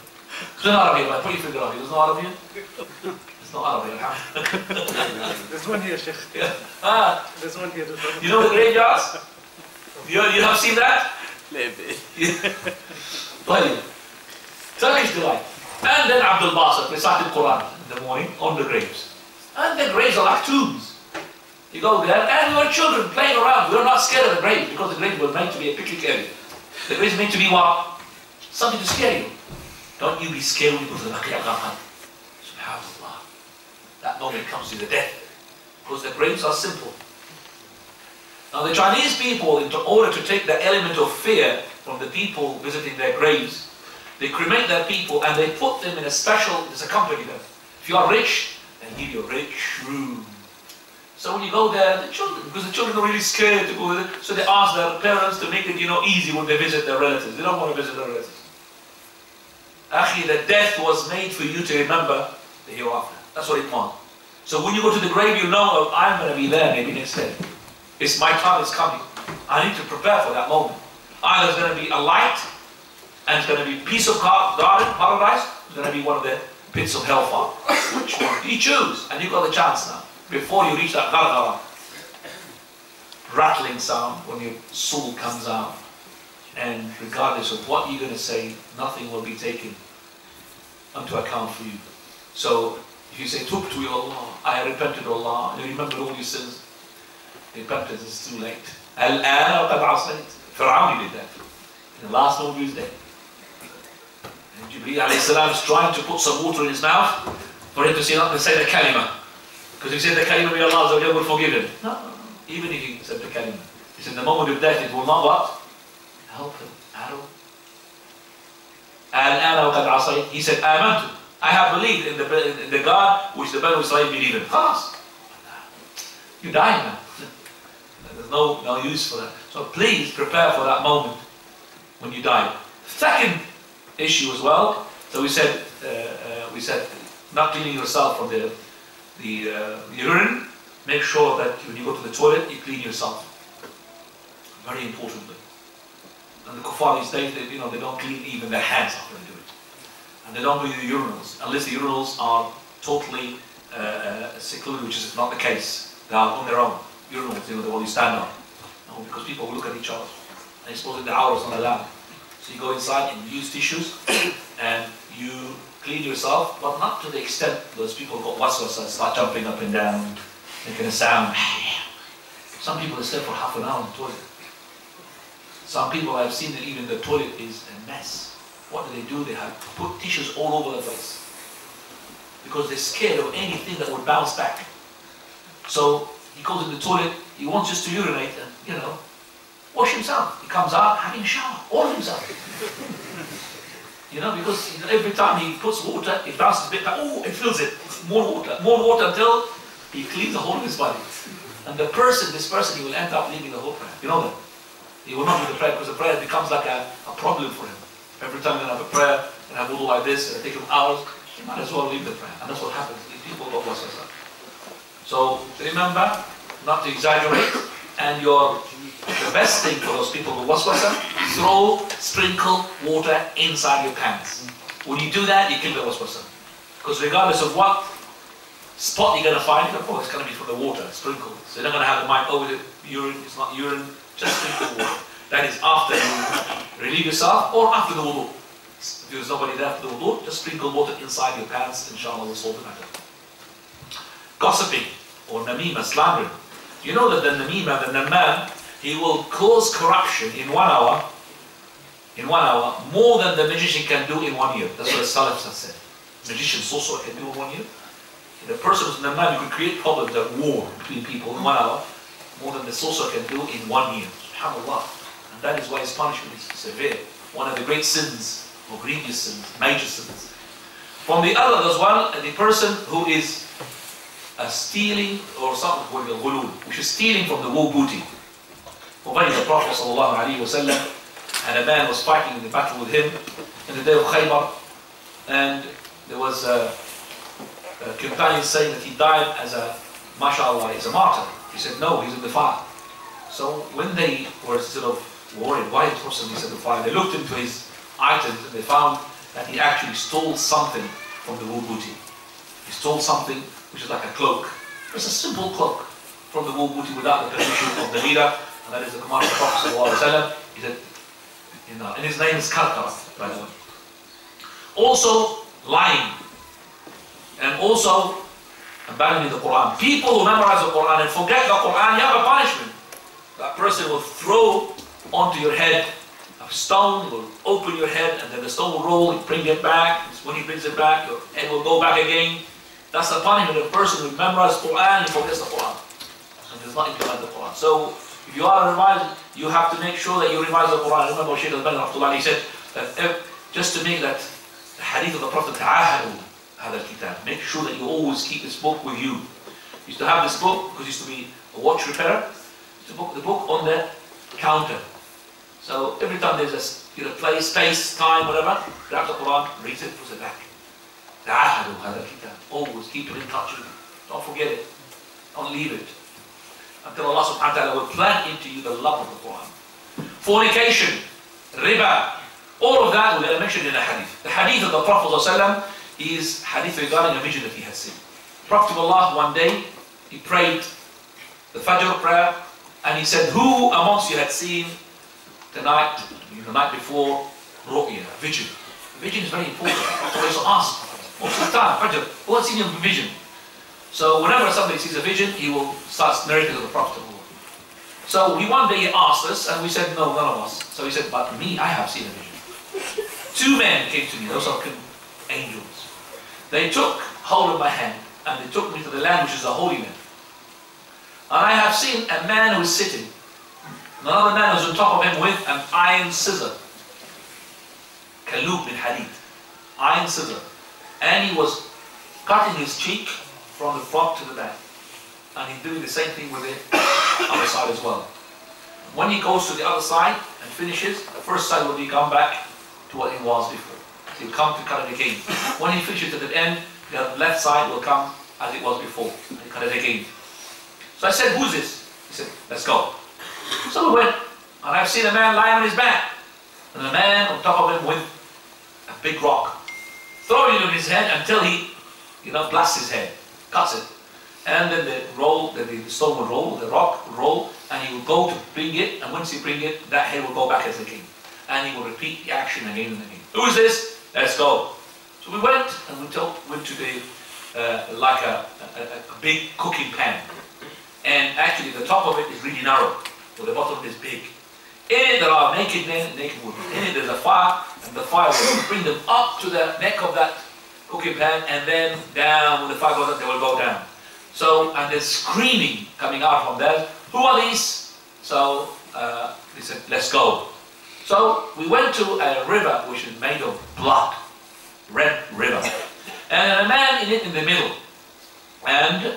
There's no Arab here, but put your finger out. There's no Arab here. There's no Arab here. There's one here, Sheikh. Yeah. There's one here. You know the graveyards? You have seen that? Maybe. Brilliant. Turkish delight. And then Abdul Bassam recited Quran in the morning on the graves. And the graves are like tombs. You go there, and your children playing around. We're not scared of the grave, because the grave was meant to be a picnic area. The grave is meant to be what? Something to scare you. Don't you be scared when you go to the Baqi al-Gharqad. SubhanAllah. That moment comes to the death. Because the graves are simple. Now the Chinese people, in order to take the element of fear from the people visiting their graves, they cremate their people and they put them in a special, there's a company there. If you are rich, they give you a rich room. So when you go there, the children, because the children are really scared to go there, so they ask their parents to make it, easy when they visit their relatives. They don't want to visit their relatives. Actually, the death was made for you to remember the hereafter. That's what it wants. So when you go to the grave, you know, oh, I'm going to be there maybe next day. It's my time is coming. I need to prepare for that moment. Either there's going to be a light, and it's going to be peace of garden, paradise. It's going to be one of the pits of hellfire. Which one? You choose, and you've got the chance now. Before you reach that gargara, rattling sound when your soul comes out, and regardless of what you're going to say, nothing will be taken into account for you. So if you say, Tubtu ya Allah, I repented Allah, and you remember all your sins, repentance is too late. Al-ana qad asayt. Fir'aun did that. In the last moment of his day. And Jibreel alayhi salam is trying to put some water in his mouth for him to say the kalima. Because if he said the kalima, may Allah will forgive him. No, even if he said the kalima. He said the moment of death, it will not what? Help him at all. Al-ana qad asayt. He said, Amantu. I have believed in the God which the Banu Israel believe in. Khalas. You die now. There's no use for that. So please prepare for that moment when you die. Second issue as well. So we said not cleaning yourself from the urine. Make sure that when you go to the toilet, you clean yourself. Very importantly. And the kuffar these days, they don't clean even their hands after they do it. And they don't do the urinals, unless the urinals are totally secluded, which is not the case. They are on their own. Urinals, the one you stand on. No, because people will look at each other. And supposing the hour is not allowed. So you go inside and use tissues, and you clean yourself, but not to the extent those people got waswas and start jumping up and down, making a sound. Some people they stay for half an hour in the toilet. Some people I've seen that even the toilet is a mess. What do? They have put tissues all over the place. Because they're scared of anything that would bounce back. So he goes in the toilet, he wants just to urinate and, wash himself. He comes out having a shower, all of himself. Because every time he puts water, it bounces a bit back, it fills it. More water until he cleans the whole of his body. And this person, he will end up leaving the whole prayer. You know that? He will not do the prayer because the prayer becomes like a problem for him. Every time you have a prayer and have wudu like this, and it takes him hours, you might as well leave the prayer. And that's what happens. These people don't waswasa. So remember not to exaggerate. And the best thing for those people who waswasa, sprinkle water inside your pants. When you do that, you kill the waswasa. Because regardless of what spot you're going to find, it's going to be from the water, sprinkled. So you're not going to have the mind, the urine, it's not urine, just sprinkle water. That is after you relieve yourself or after the wudu. If there's nobody there after the wudu, just sprinkle water inside your pants, inshallah will solve the matter. Gossiping or namima, slandering. You know that the namima, the namam, he will cause corruption in 1 hour, more than the magician can do in 1 year. That's what the Salafs have said. Magician, sorcerer can do in 1 year. The person who's namam, you can create problems, a war between people in 1 hour, more than the sorcerer can do in 1 year. SubhanAllah. And that is why his punishment is severe. One of the great sins, or grievous sins, major sins. From the other as well, the person who is stealing, or something called ghulul, which is stealing from the war booty. Already the Prophet ﷺ and a man was fighting in the battle with him in the day of Khaybar, and there was a companion saying that he died as a, mashallah, as a martyr. He said, no, he's in the fire. So when they were sort of worried why the Prophet is in the fire, they looked into his items and they found that he actually stole something from the war booty. He stole something which is like a cloak. It's a simple cloak from the war booty without the permission of the leader, and that is the command of the Prophet ﷺ. He said, and his name is Karkara, by the way. Also, lying. And also, abandoning the Quran. People who memorize the Quran and forget the Quran, you have a punishment. That person will throw onto your head a stone, will open your head, and then the stone will roll, you bring it back. When he brings it back, your head will go back again. That's the punishment of a person who memorizes the Quran and forgets the Quran. And does not implement the Quran. So, if you are a reviser, you have to make sure that you revise the Quran. Remember Shaykh al-Bani, he said that just to make that the hadith of the Prophet, make sure that you always keep this book with you. You used to have this book, because it used to be a watch repairer, the book on the counter. So every time there's a place, space, time, whatever, grab the Quran, read it, put it back. Always keep it in touch with you. Don't forget it. Don't leave it. Until Allah subhanahu wa ta'ala will plant into you the love of the Quran. Fornication, riba, all of that we are mentioned in the hadith. The hadith of the Prophet ﷺ is hadith regarding a vision that he had seen. The Prophet of Allah one day, he prayed the Fajr prayer, and he said, who amongst you had seen the night before, ru'ya, vision? The vision is very important. So he asked, most of the time, Fajr, who has seen your vision? So whenever somebody sees a vision, he will start narrating to the Prophet of Allah. So one day he asked us, and we said, no, none of us. So he said, but me, I have seen a vision. 2 men came to me, those are angels. They took hold of my hand, and they took me to the land which is the Holy Land. And I have seen a man who is sitting. Another man was on top of him with an iron scissor. Kalub bin Hadid. Iron scissor. And he was cutting his cheek from the front to the back. And he's doing the same thing with the other side as well. When he goes to the other side and finishes, the first side will become back to what it was before. He'll come to cut it again. When he finishes at the end, the left side will come as it was before. And he cut it again. So I said, who's this? He said, let's go. So we went, and I've seen a man lying on his back. And a man on top of him with a big rock, throwing it on his head until he, blasts his head, cuts it. And then the stone will roll, the rock will roll, and he will go to bring it, and once he bring it, that head will go back as again. And he will repeat the action again and again. Who is this? Let's go. So we went, and we went to the, like a big cooking pan. and actually the top of it is really narrow, but the bottom is big. In it there are naked men, naked women. In it there's a fire, and the fire will bring them up to the neck of that cooking pan, and then down. When the fire goes up, they will go down. So, and there's screaming coming out from there. Who are these? So they said, let's go. So we went to a river which is made of blood, red river, and a man in it in the middle, and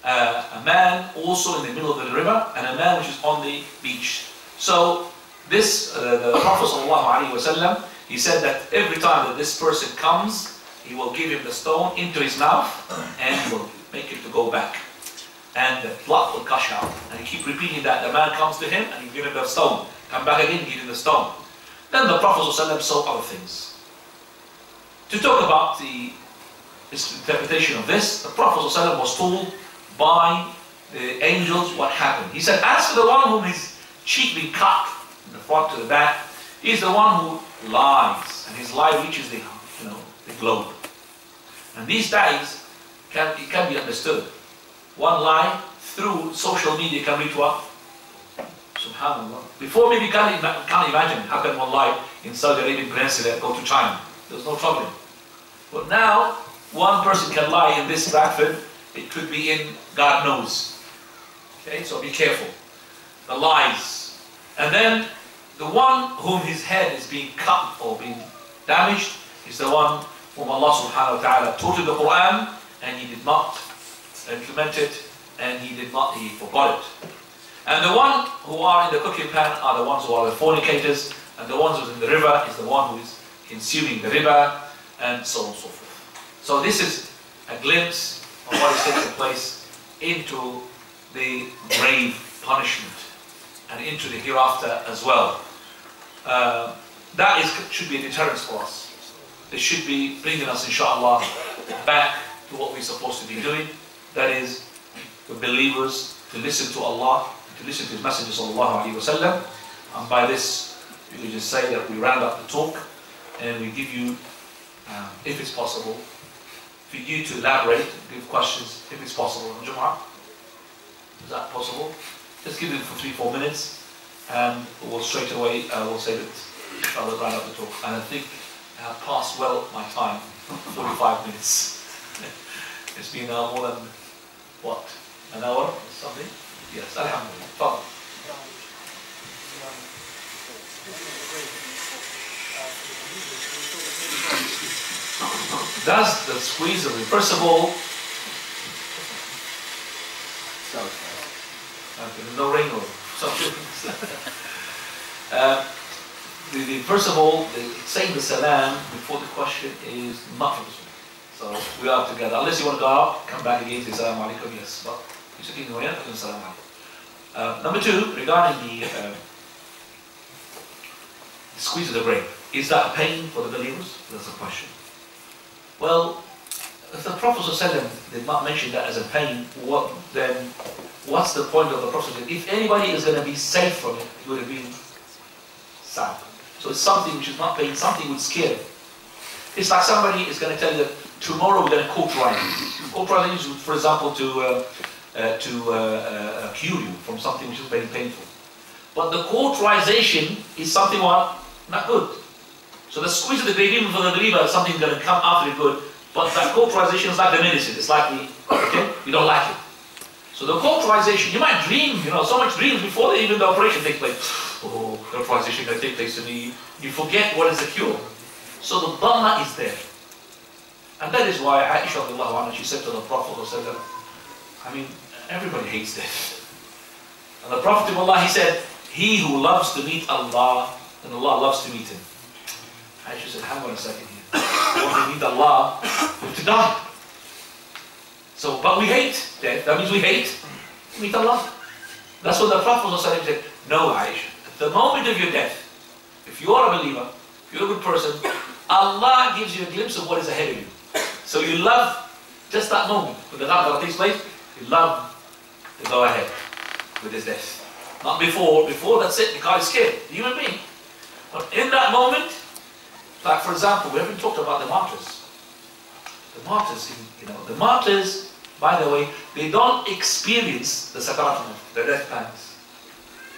a man also in the middle of the river, and a man which is on the beach. So this, the Prophet ﷺ, he said that every time that this person comes, he will give him the stone into his mouth, and he will make him to go back, and the blood will gush out. And he keep repeating that. The man comes to him, and he give him the stone. Come back again, give him the stone. Then the Prophet ﷺ saw other things. To talk about the interpretation of this, the Prophet ﷺ was told by the angels what happened. He said, as for the one whom his cheek be cut from the front to the back, he is the one who lies, and his lie reaches the globe. And these days, it can be understood. One lie through social media can reach what? Subhanallah. Before maybe you can't imagine how can one lie in Saudi Arabian Peninsula go to China. There's no problem. But now, one person can lie in this Bedford. It could be in God knows. Okay, so be careful. The lies. And then the one whom his head is being cut or being damaged is the one whom Allah subhanahu wa ta'ala taught in the Quran, and he did not implement it, and he forgot it. And the one who are in the cooking pan are the ones who are the fornicators, and the ones who are in the river is the one who is consuming the river, and so on and so forth. So this is a glimpse of what is taking place into the grave punishment and into the hereafter as well. That should be a deterrence for us. It should be bringing us, inshallah, back to what we're supposed to be doing. That is, the believers to listen to Allah, to listen to His Messenger sallallahu alaihi wasallam. And by this, we can just say that we round up the talk, and we give you, if it's possible, for you to elaborate, give questions, if it's possible. On Jum'ah, is that possible? Just give it for 3-4 minutes, and we'll straight away we'll say that inshallah round up the talk. And I think I have passed well my time, 45 minutes. It's been more than what, an hour or something? Yes, alhamdulillah. Fine. Does the squeeze of it, first of all, there's no ring or something. First of all, saying the salam before the question is not from the Sunnah. So we are together. Unless you want to go out, come back again, say salam alaikum, yes. But you're sitting in the way, salam alaikum. Number two, regarding the squeeze of the brain, is that a pain for the believers? That's the question. Well, if the Prophet ﷺ did not mention that as a pain, then what's the point of the Prophet? If anybody is going to be safe from it, it would have been sad. So it's something which is not pain, something which scare. It's like somebody is going to tell you that tomorrow we're going to cauterize you. Cauterize you, for example, to cure you from something which is very painful. But the cauterization is something what? Not good. So the squeeze of the grave, even for the believer, is something going to come after it good. But that cauterization is like the medicine. It's like you don't like it. So the cauterization, you might dream, so much dreams before even the operation takes place. Oh, cauterization can take place to me. You forget what is the cure. So the dhamma is there. And that is why Aisha, she said to the Prophet, I mean, everybody hates death. And the Prophet of Allah, he said, he who loves to meet Allah, and Allah loves to meet him. Aisha said, hang on a second here. You want to meet Allah, you have to die. So, but we hate death. That means we hate to meet Allah. That's what the Prophet said. No, Aisha. At the moment of your death, if you are a believer, if you're a good person, Allah gives you a glimpse of what is ahead of you. So you love just that moment. When the ghadra takes place, you love to go ahead with his death. Not before. Before, that's it. The guy is scared. The human being. But in that moment, like for example, we haven't talked about the martyrs. The martyrs, the martyrs, by the way, they don't experience the sakarat, the death pangs.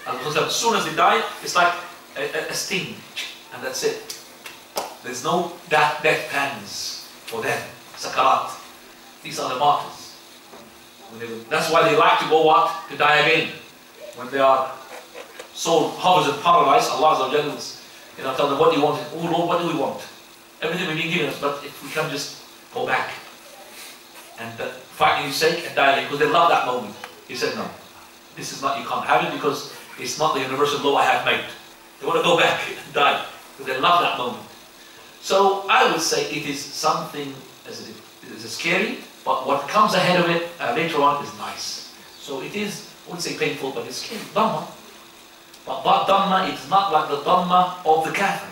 As soon as they die, it's like a sting, and that's it. There's no death pangs for them, sakarat. These are the martyrs. That's why they like to go what? To die again. When their soul hovers in paradise, Allah will tell them, what do you want? Oh Lord, what do we want? Everything we've been given us, but if we can just go back and fight for your sake and die again, because they love that moment. He said, no, this is not, you can't have it because it's not the universal law I have made. They want to go back and die because they love that moment. So I would say it is something, it is scary, but what comes ahead of it later on is nice. So it is, I wouldn't say painful, but it's scary. Dhamma. But that Dhamma is not like the Dhamma of the Kafir.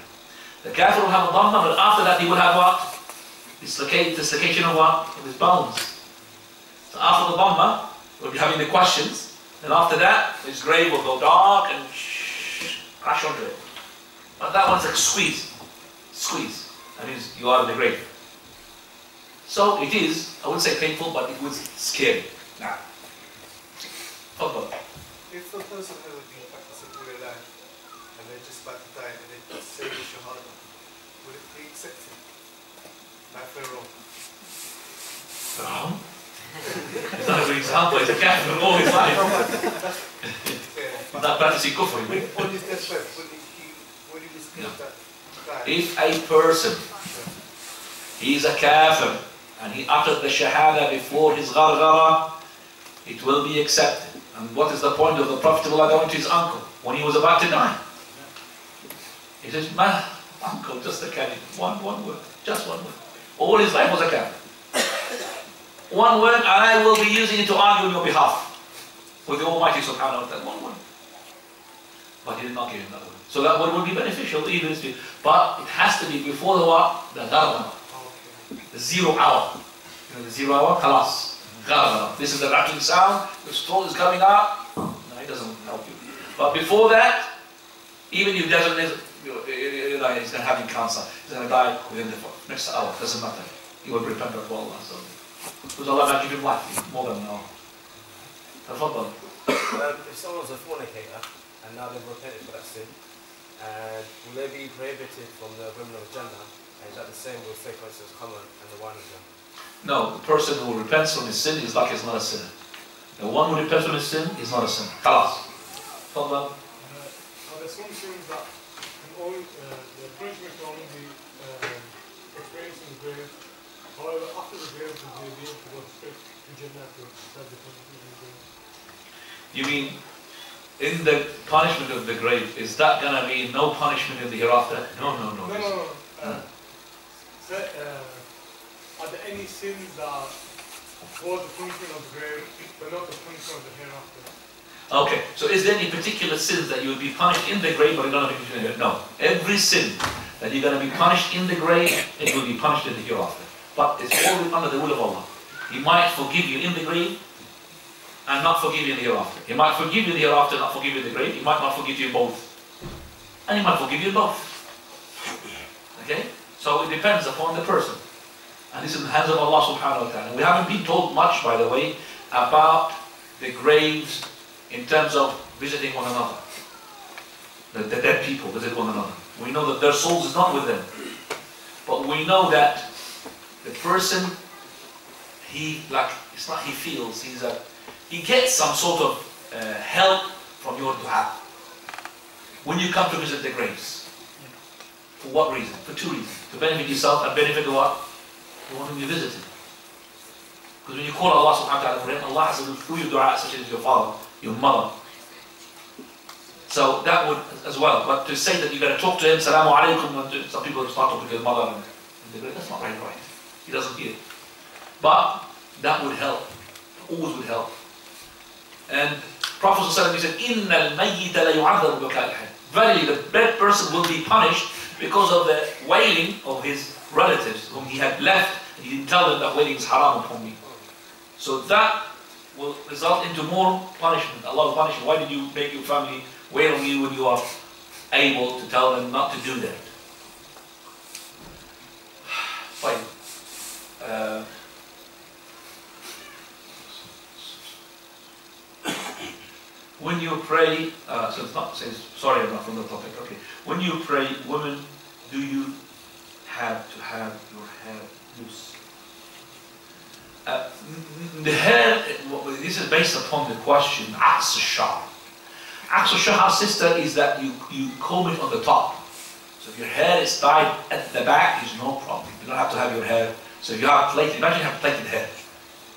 The Kafir will have a Dhamma, but after that he will have what? Dislocation of what? Of his bones. So after the Dhamma, we'll be having the questions, and after that, his grave will go dark and crash onto it. But that one's like squeeze. Squeeze. That means you are in the grave. So it is, I wouldn't say painful, but it was scary. Now, if a person has been practicing all their life and they're just about to die and they say the Shahada, would it be accepted? Like Pharaoh? Pharaoh? It's not a good example, it's a kafir all his life. Not practicing kufr. On his deathbed, would he just give that guy? If a person, he is a kafir, and he uttered the shahada before his ghargara, it will be accepted. And what is the point of the Prophet going to his uncle when he was about to die? He says, my uncle, just a kafir, one word, just one word. All his life was a kafir. One word, and I will be using it to argue on your behalf with the Almighty Subhanahu wa Ta'ala. One word. But he did not give him that word. So that word would be beneficial, even if, but it has to be before the what? The ghargara. The 0 hour. You know, the 0 hour, khalas. Ghargara. This is the rattling sound, the throat is coming out. No, it doesn't help you. But before that, even if he doesn't, he's having cancer, he's going to die within the next hour, doesn't matter. He will repent of Allah. So, because Allah might give him life, more than an hour. If someone's a fornicator and now they've repented for that sin, will they be prohibited from the women of Jannah? And is that the same with, say, for instance, Khamr and the wine of Jannah? No, the person who repents from his sin is like he's not a sinner. The one who repents from his sin is not a sinner. Khalas. Are there some things that the punishment can only be experienced in the grave? However, after the grave, will they be able to go straight to Jannah to serve the punishment in the grave? You mean, in the punishment of the grave, is that going to be no punishment in the hereafter? No. Are there any sins that cause the punishment of the grave, but not the punishment of the hereafter? Okay, so is there any particular sins that you will be punished in the grave, but you're not going to be punished in the grave? No. Every sin that you're going to be punished in the grave, it will be punished in the hereafter. But it's all under the will of Allah. He might forgive you in the grave and not forgive you in the hereafter. He might forgive you in the hereafter and not forgive you in the grave. He might not forgive you in both. And he might forgive you in both. Okay? So it depends upon the person. And this is in the hands of Allah subhanahu wa ta'ala. We haven't been told much, by the way, about the graves in terms of visiting one another. The dead people visit one another. We know that their souls is not with them. But we know that the person, he feels, he gets some sort of help from your dua. When you come to visit the graves. For what reason? For two reasons. To benefit yourself and benefit the what? The one whom you visited. Because when you call Allah subhanahu wa ta'ala for him, Allah has to through your dua, such as your father, your mother. So that would as well. But to say that you're going to talk to him, Salamu alaikum, and some people start talking to his mother, and that's not right. He doesn't hear. But that would help. Always would help. And Prophet ﷺ said, إِنَّ الْمَيِّتَ لَيُعَذَّبُ بِكَاءِ الْحَيِّ. Verily, the dead person will be punished because of the wailing of his relatives whom he had left, and he didn't tell them that wailing is haram upon me. So that will result into more punishment. Allah will punish you. Why did you make your family wail on you when you are able to tell them not to do that? Fine. When you pray, so it's not says, sorry, I'm not from the topic. Okay. When you pray, women, do you have to have your hair loose? The hair, this is based upon the question, Aqs al-Sha'r. Aqs al-Sha'r, sister, is that you comb it on the top. So if your hair is tied at the back, is no problem. You don't have to have your hair. So if you have plaited, imagine you have plaited hair.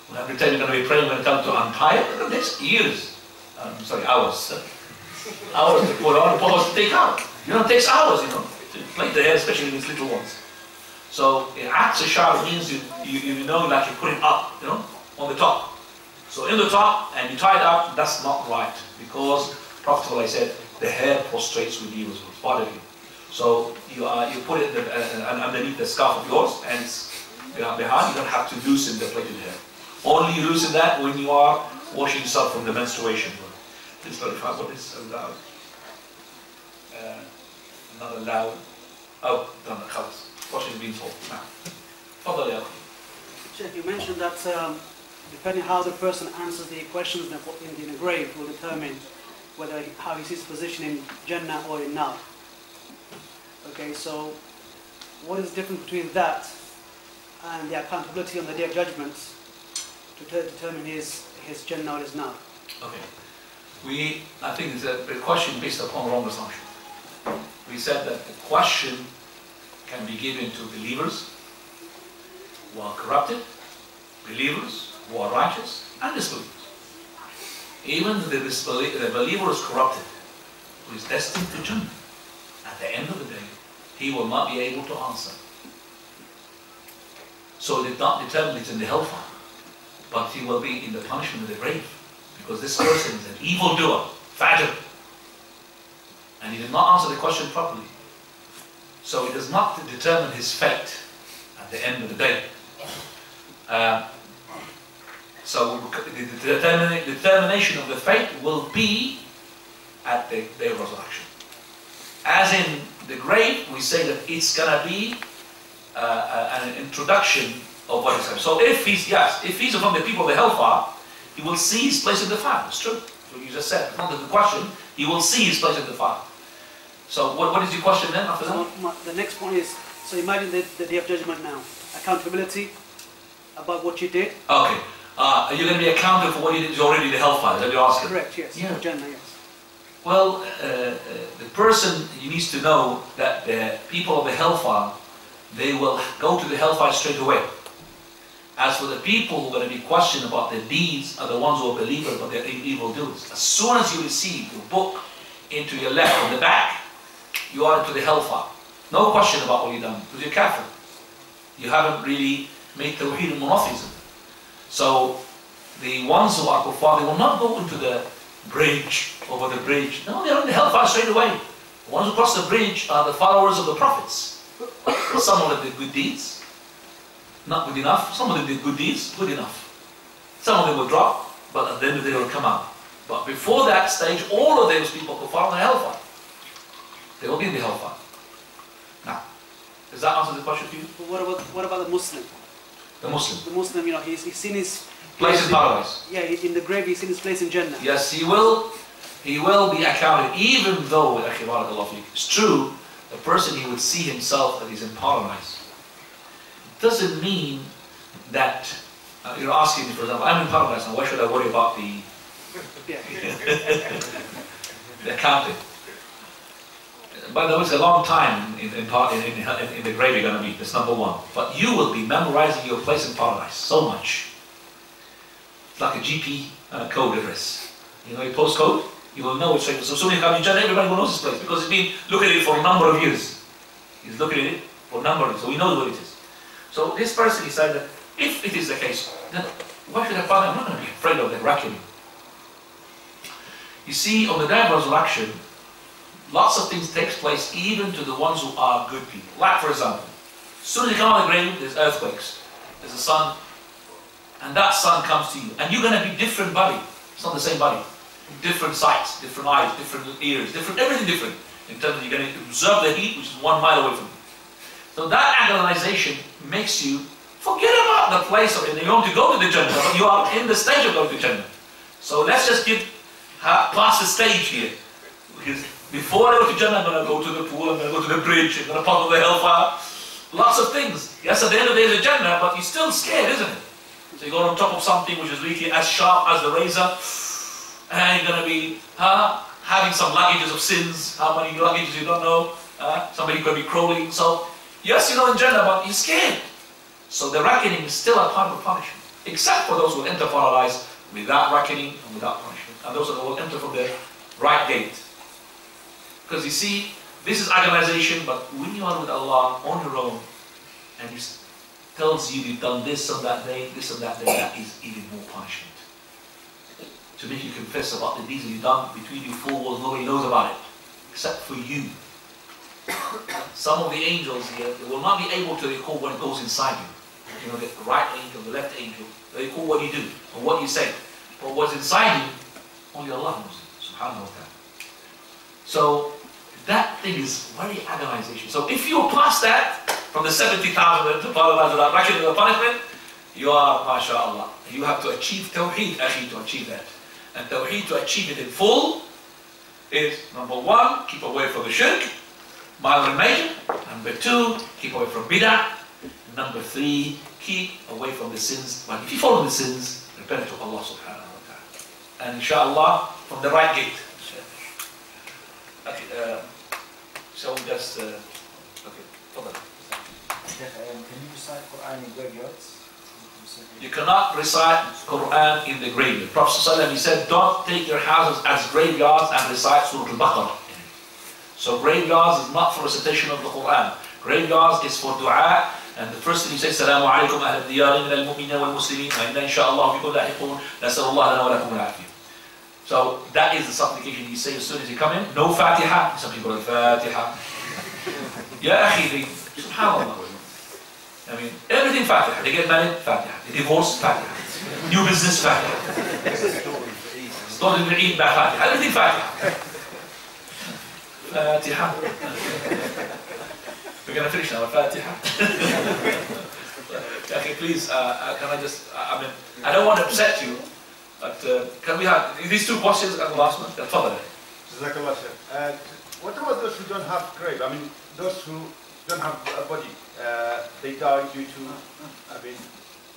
Well, every time you're going to be praying, you're going to tell them to untie it. It takes years. Sorry, hours. Hours to put on, hours to take out. You know, it takes hours, you know, to plait the hair, especially these little ones. So Aqs al-Sha'r means you know, like you put it up, you know, on the top. So in the top, and you tie it up, that's not right. Because Prophet ﷺ said, the hair prostrates with you as well, it's part of you. So you put it underneath the scarf of yours, and behind, you don't have to loosen the plaited hair. Only you loosen that when you are washing yourself from the menstruation. Please clarify what is allowed. Not allowed. Oh, done, khalas. Washing being told. Now, Fadal ya akhi. Sheikh, you mentioned that depending how the person answers the questions in the grave will determine whether how he sees his position in Jannah or in Nar. Okay, so what is the difference between that and the accountability on the Day of Judgment to determine his Jannah or his Nar? Okay. I think it's a question based upon wrong assumption. We said that the question can be given to believers who are corrupted, believers who are righteous, and disbelievers. Even the believer is corrupted, who is destined to Jannah. At the end of the day, he will not be able to answer. So it did not determine it's in the hellfire, but he will be in the punishment of the grave, because this person is an evildoer, fajr, and he did not answer the question properly. So it does not determine his fate at the end of the day. So the determination of the fate will be at the day of resurrection. As in the grave, we say that it's going to be an introduction of what is happening. So if he's from the people of the hellfire, he will see his place in the fire. It's true. What you just said. It's not the question. He will see his place in the fire. So what is your question then after that? The next point is, so imagine the Day of Judgment now. Accountability about what you did. Okay. Are you going to be accountable for what you did already in the hellfire? Is that you're asking? Correct, yes. Yeah. Jannah, yes. Well, the person, he needs to know that the people of the hellfire, they will go to the hellfire straight away. As for the people who are going to be questioned about their deeds, are the ones who are believers but they're evildoers. As soon as you receive your book into your left on the back, you are into the hellfire. No question about what you've done, because you're kafir. You haven't really made tawheed and monotheism. So the ones who are kuffar, they will not go into the bridge, over the bridge. No, they're in the hellfire straight away. The ones who cross the bridge are the followers of the prophets. Some of them did good deeds, not good enough. Some of them did good deeds, good enough. Some of them will drop, but at the end of the day they will come out. But before that stage, all of those people kuffar in the hellfire. They will be in the hellfire. Now, does that answer the question for you? But what about the Muslim? The Muslim. The Muslim, you know, he's seen his place in paradise. Yeah, in the grave, he's seen his place in Jannah. Yes, he will be accounted, even though it's true, the person, he would see himself that he's in paradise. It doesn't mean that you're asking me, for example, I'm in paradise now, why should I worry about the the accounting? By the way, it's a long time in the grave you're going to be. That's number one. But you will be memorizing your place in paradise so much. It's like a GP code address. You know your postcode? You will know which place. So soon as you come in Jannah, everybody will know this place because he's been looking at it for a number of years. He's looking at it for a number of years, so we know what it is. So this person decided that if it is the case, then why should I bother? I'm not going to be afraid of the reckoning. You see, on the day of resurrection, lots of things takes place even to the ones who are good people. Like, for example, as soon as you come out of the grave, there's earthquakes. There's a sun. And that sun comes to you. And you're going to be different body. It's not the same body. Different sights, different eyes, different ears, everything different. In terms of you're going to observe the heat, which is 1 mile away from you. So that analyzation makes you forget about the place of it. You want to go to the Jannah, but you are in the stage of going to Jannah. So let's just give pass the stage here. Because before I go to Jannah, I'm going to go to the pool, I'm going to go to the bridge, I'm going to part of the hellfire. Lots of things. Yes, at the end of the day, there's a Jannah, but you're still scared, isn't it? So you go on top of something which is really as sharp as the razor, and you're going to be having some luggages of sins. How many luggages you don't know? Somebody could be crawling. So, yes, you're not in Jannah, but you're scared. So the reckoning is still a part of the punishment, except for those who enter paradise without reckoning and without punishment. And those are the who will enter from the right gate. Because you see, this is agonization, but when you are with Allah on your own, and He tells you you've done this on that day, that is even more punishment. To make you confess about the deeds you've done between you four walls, nobody knows about it, except for you. Some of the angels here, they will not be able to recall what goes inside you. You know, the right angel, the left angel, they recall what you do, or what you say. But what's inside you, only Allah knows it, subhanahu wa ta'ala. So, that thing is very agonization. So if you pass that, from the 70,000 to paradise without reckoning the punishment, you are, mashallah. You have to achieve tawheed, actually, to achieve that. And tawheed, to achieve it in full, is number one, keep away from the shirk, minor and major. Number two, keep away from bid'ah. Number three, keep away from the sins. But if you follow the sins, repent to Allah subhanahu wa ta'ala. And inshallah, from the right gate. Okay, so we just, okay, hold on. Can you recite Quran in graveyards? You cannot recite Quran in the graveyard. Prophet ﷺ, he said, don't take your houses as graveyards and recite Surah Al-Baqarah. So graveyards is not for recitation of the Quran. Graveyards is for dua. And the first thing he says, Assalamu alaikum ahla diyari min al-mu'minin wal-muslimin wa inna insha'Allah bikum lahiqun nas'alullah lana wa lakum al-afiyah. So that is the supplication you say as soon as you come in. No Fatiha. Some people are Fatiha. Ya akhi, subhanallah. I mean, everything Fatiha. They get married, Fatiha. They divorce, Fatiha. New business, Fatiha. Stolen the Eid, Fatiha. Everything Fatiha. Fatiha. We're going to finish now, Fatiha. Okay, please, can I just, I mean, I don't want to upset you, but can we have these two questions and the last one? Tafadhal. Jazakallah khair. What about those who don't have grave? I mean, those who don't have a body, they die due to, I mean,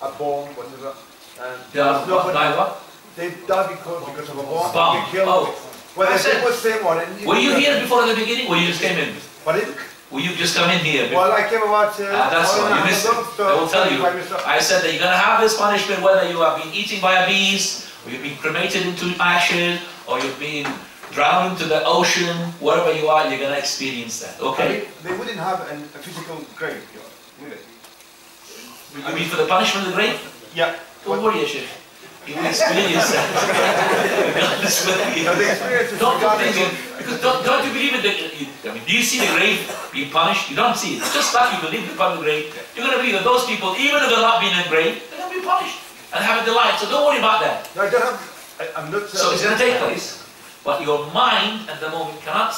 a bomb, whatever. And They are what? They die because of a bomb. Bomb. They killed. Oh. Well, I they said- was same one. Were you here before the beginning, or you just came in? But it, Will you just come in here? well, I came about. That's why you missed it. I will tell you. I said that you're going to have this punishment whether you have been eaten by bees, or you've been cremated into ashes, or you've been drowned into the ocean. Wherever you are, you're going to experience that. Okay? They wouldn't have a physical grave, would they? You mean for the punishment of the grave? Yeah. Don't worry, ya Sheikh. You will experience that. Regardless whether you- No, the experience is Don't regardless think it, because don't you believe in the, I mean, do you see the grave being punished? You don't see it. Just like you believe in the grave, you're going to believe that those people, even if they're not being in the grave, they're going to be punished and have a delight. So don't worry about that. No, I don't have. I'm not. So it's going to take place, but your mind at the moment cannot,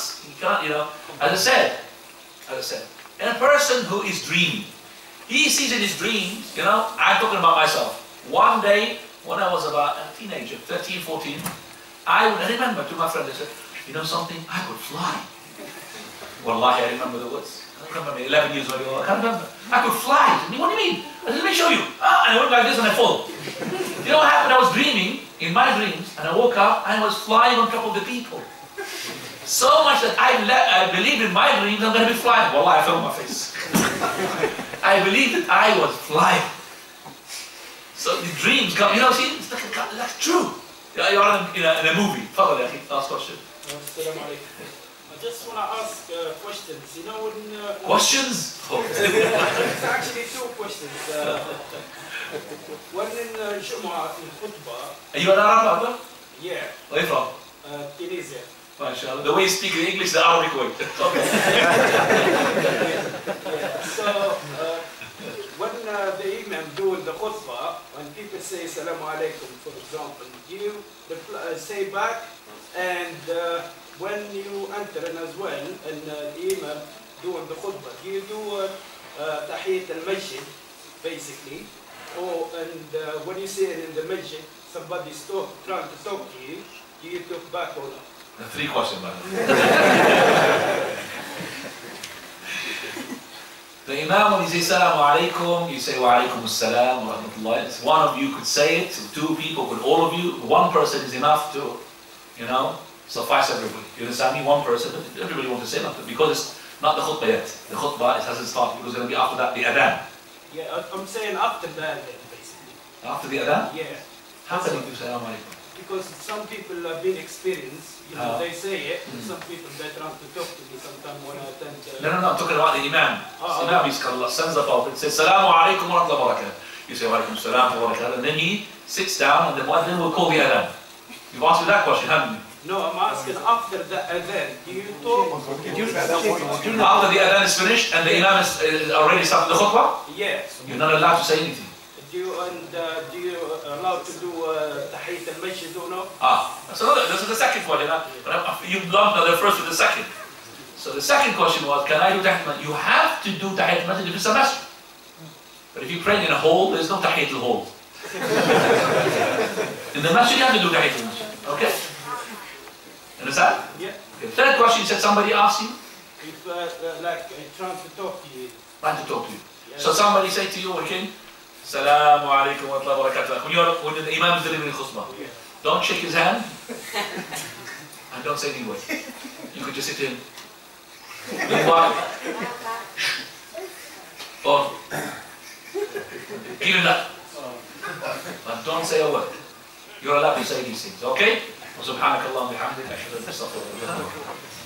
you know, as I said, and a person who is dreaming, he sees in his dreams, you know, I'm talking about myself. One day, when I was about a teenager, 13, 14, I remember to my friend, I said, you know something, I could fly. Wallahi, I remember the words. I remember 11 years ago, I can't remember. I could fly. I mean, what do you mean? I said, let me show you. And I went like this and I fall. You know what happened? I was dreaming, in my dreams, and I woke up and I was flying on top of the people. So much that I believed in my dreams I'm going to be flying. Wallahi, I fell on my face. I believed that I was flying. So the dreams come, you know, see, it's like, that's true. You're in a movie. Fadal, ya akhi, last question. Assalamu alaikum. I just want to ask questions. You know, when Questions? it's actually two questions. One in Jumu'ah in khutbah. Are you an Arab, brother? Yeah, Where are you from? Tunisia. MashaAllah. The way you speak in English, the Arabic way. Okay. Yeah. So when the imam doing the khutbah, when people say Assalamu alaikum, for example, you say back, and when you enter in as well, and the imam doing the khutbah, you do tahiyyat al-masjid, basically, and when you say it in the masjid, somebody's trying to talk to you, Do you talk back or not? The 3 questions, man. The Imam, when he says Assalamu alaikum, you say Wa alaikum assalam wa rahmatullah. One of you could say it, 2 people could, all of you. 1 person is enough to, suffice everybody. You understand me? 1 person, but everybody wants to say nothing because it's not the khutbah yet. The khutbah, it hasn't started because it's going to be after that, the adhan. Yeah, I'm saying after that, basically. After the adhan? Yeah. How can you do Assalamu alaikum? Because some people have been experienced, they say it, and some people they try to talk to me sometimes when I attend. No, I'm talking about the Imam. Imam is Allah sends the Prophet, says Assalamu alaikum wa rahmatullahi wa barakatuh. You say wa alaikum assalam wa barakatuh, and then he sits down and the muaddin will call the adhan. You've answered that question, haven't you? No, I'm asking after the adhan, do you talk? After the adhan is finished and the Imam is already started the khutbah? Yes. You're not allowed to say anything. Do you allowed to do Tahiyyat al-Masjid or no? So this is the second question. You lumped the first with the second. So the second question was, can I do Tahiyyat al-Masjid? You have to do Tahiyyat al-Masjid if it's a masjid. But if you pray in a hole, there's no Tahiyyat al-Hole. In the masjid, you have to do Tahiyyat al-Masjid. Okay? Understand? Yeah. Okay. Third question, you said somebody asked you? If like trying to talk to you. Trying to talk to you. Yeah. So somebody say to you, okay, Assalamu alaikum wa rahmatullahi wa barakatuh. When the Imam is delivering khutbah, don't shake his hand and don't say any word. You could just sit in. Or give him that. But don't say a word. You're allowed to say these things, okay? وسبحانك اللهم وبحمدك أشهد أن لا إله إلا أنت أستغفرك وأتوب إليك.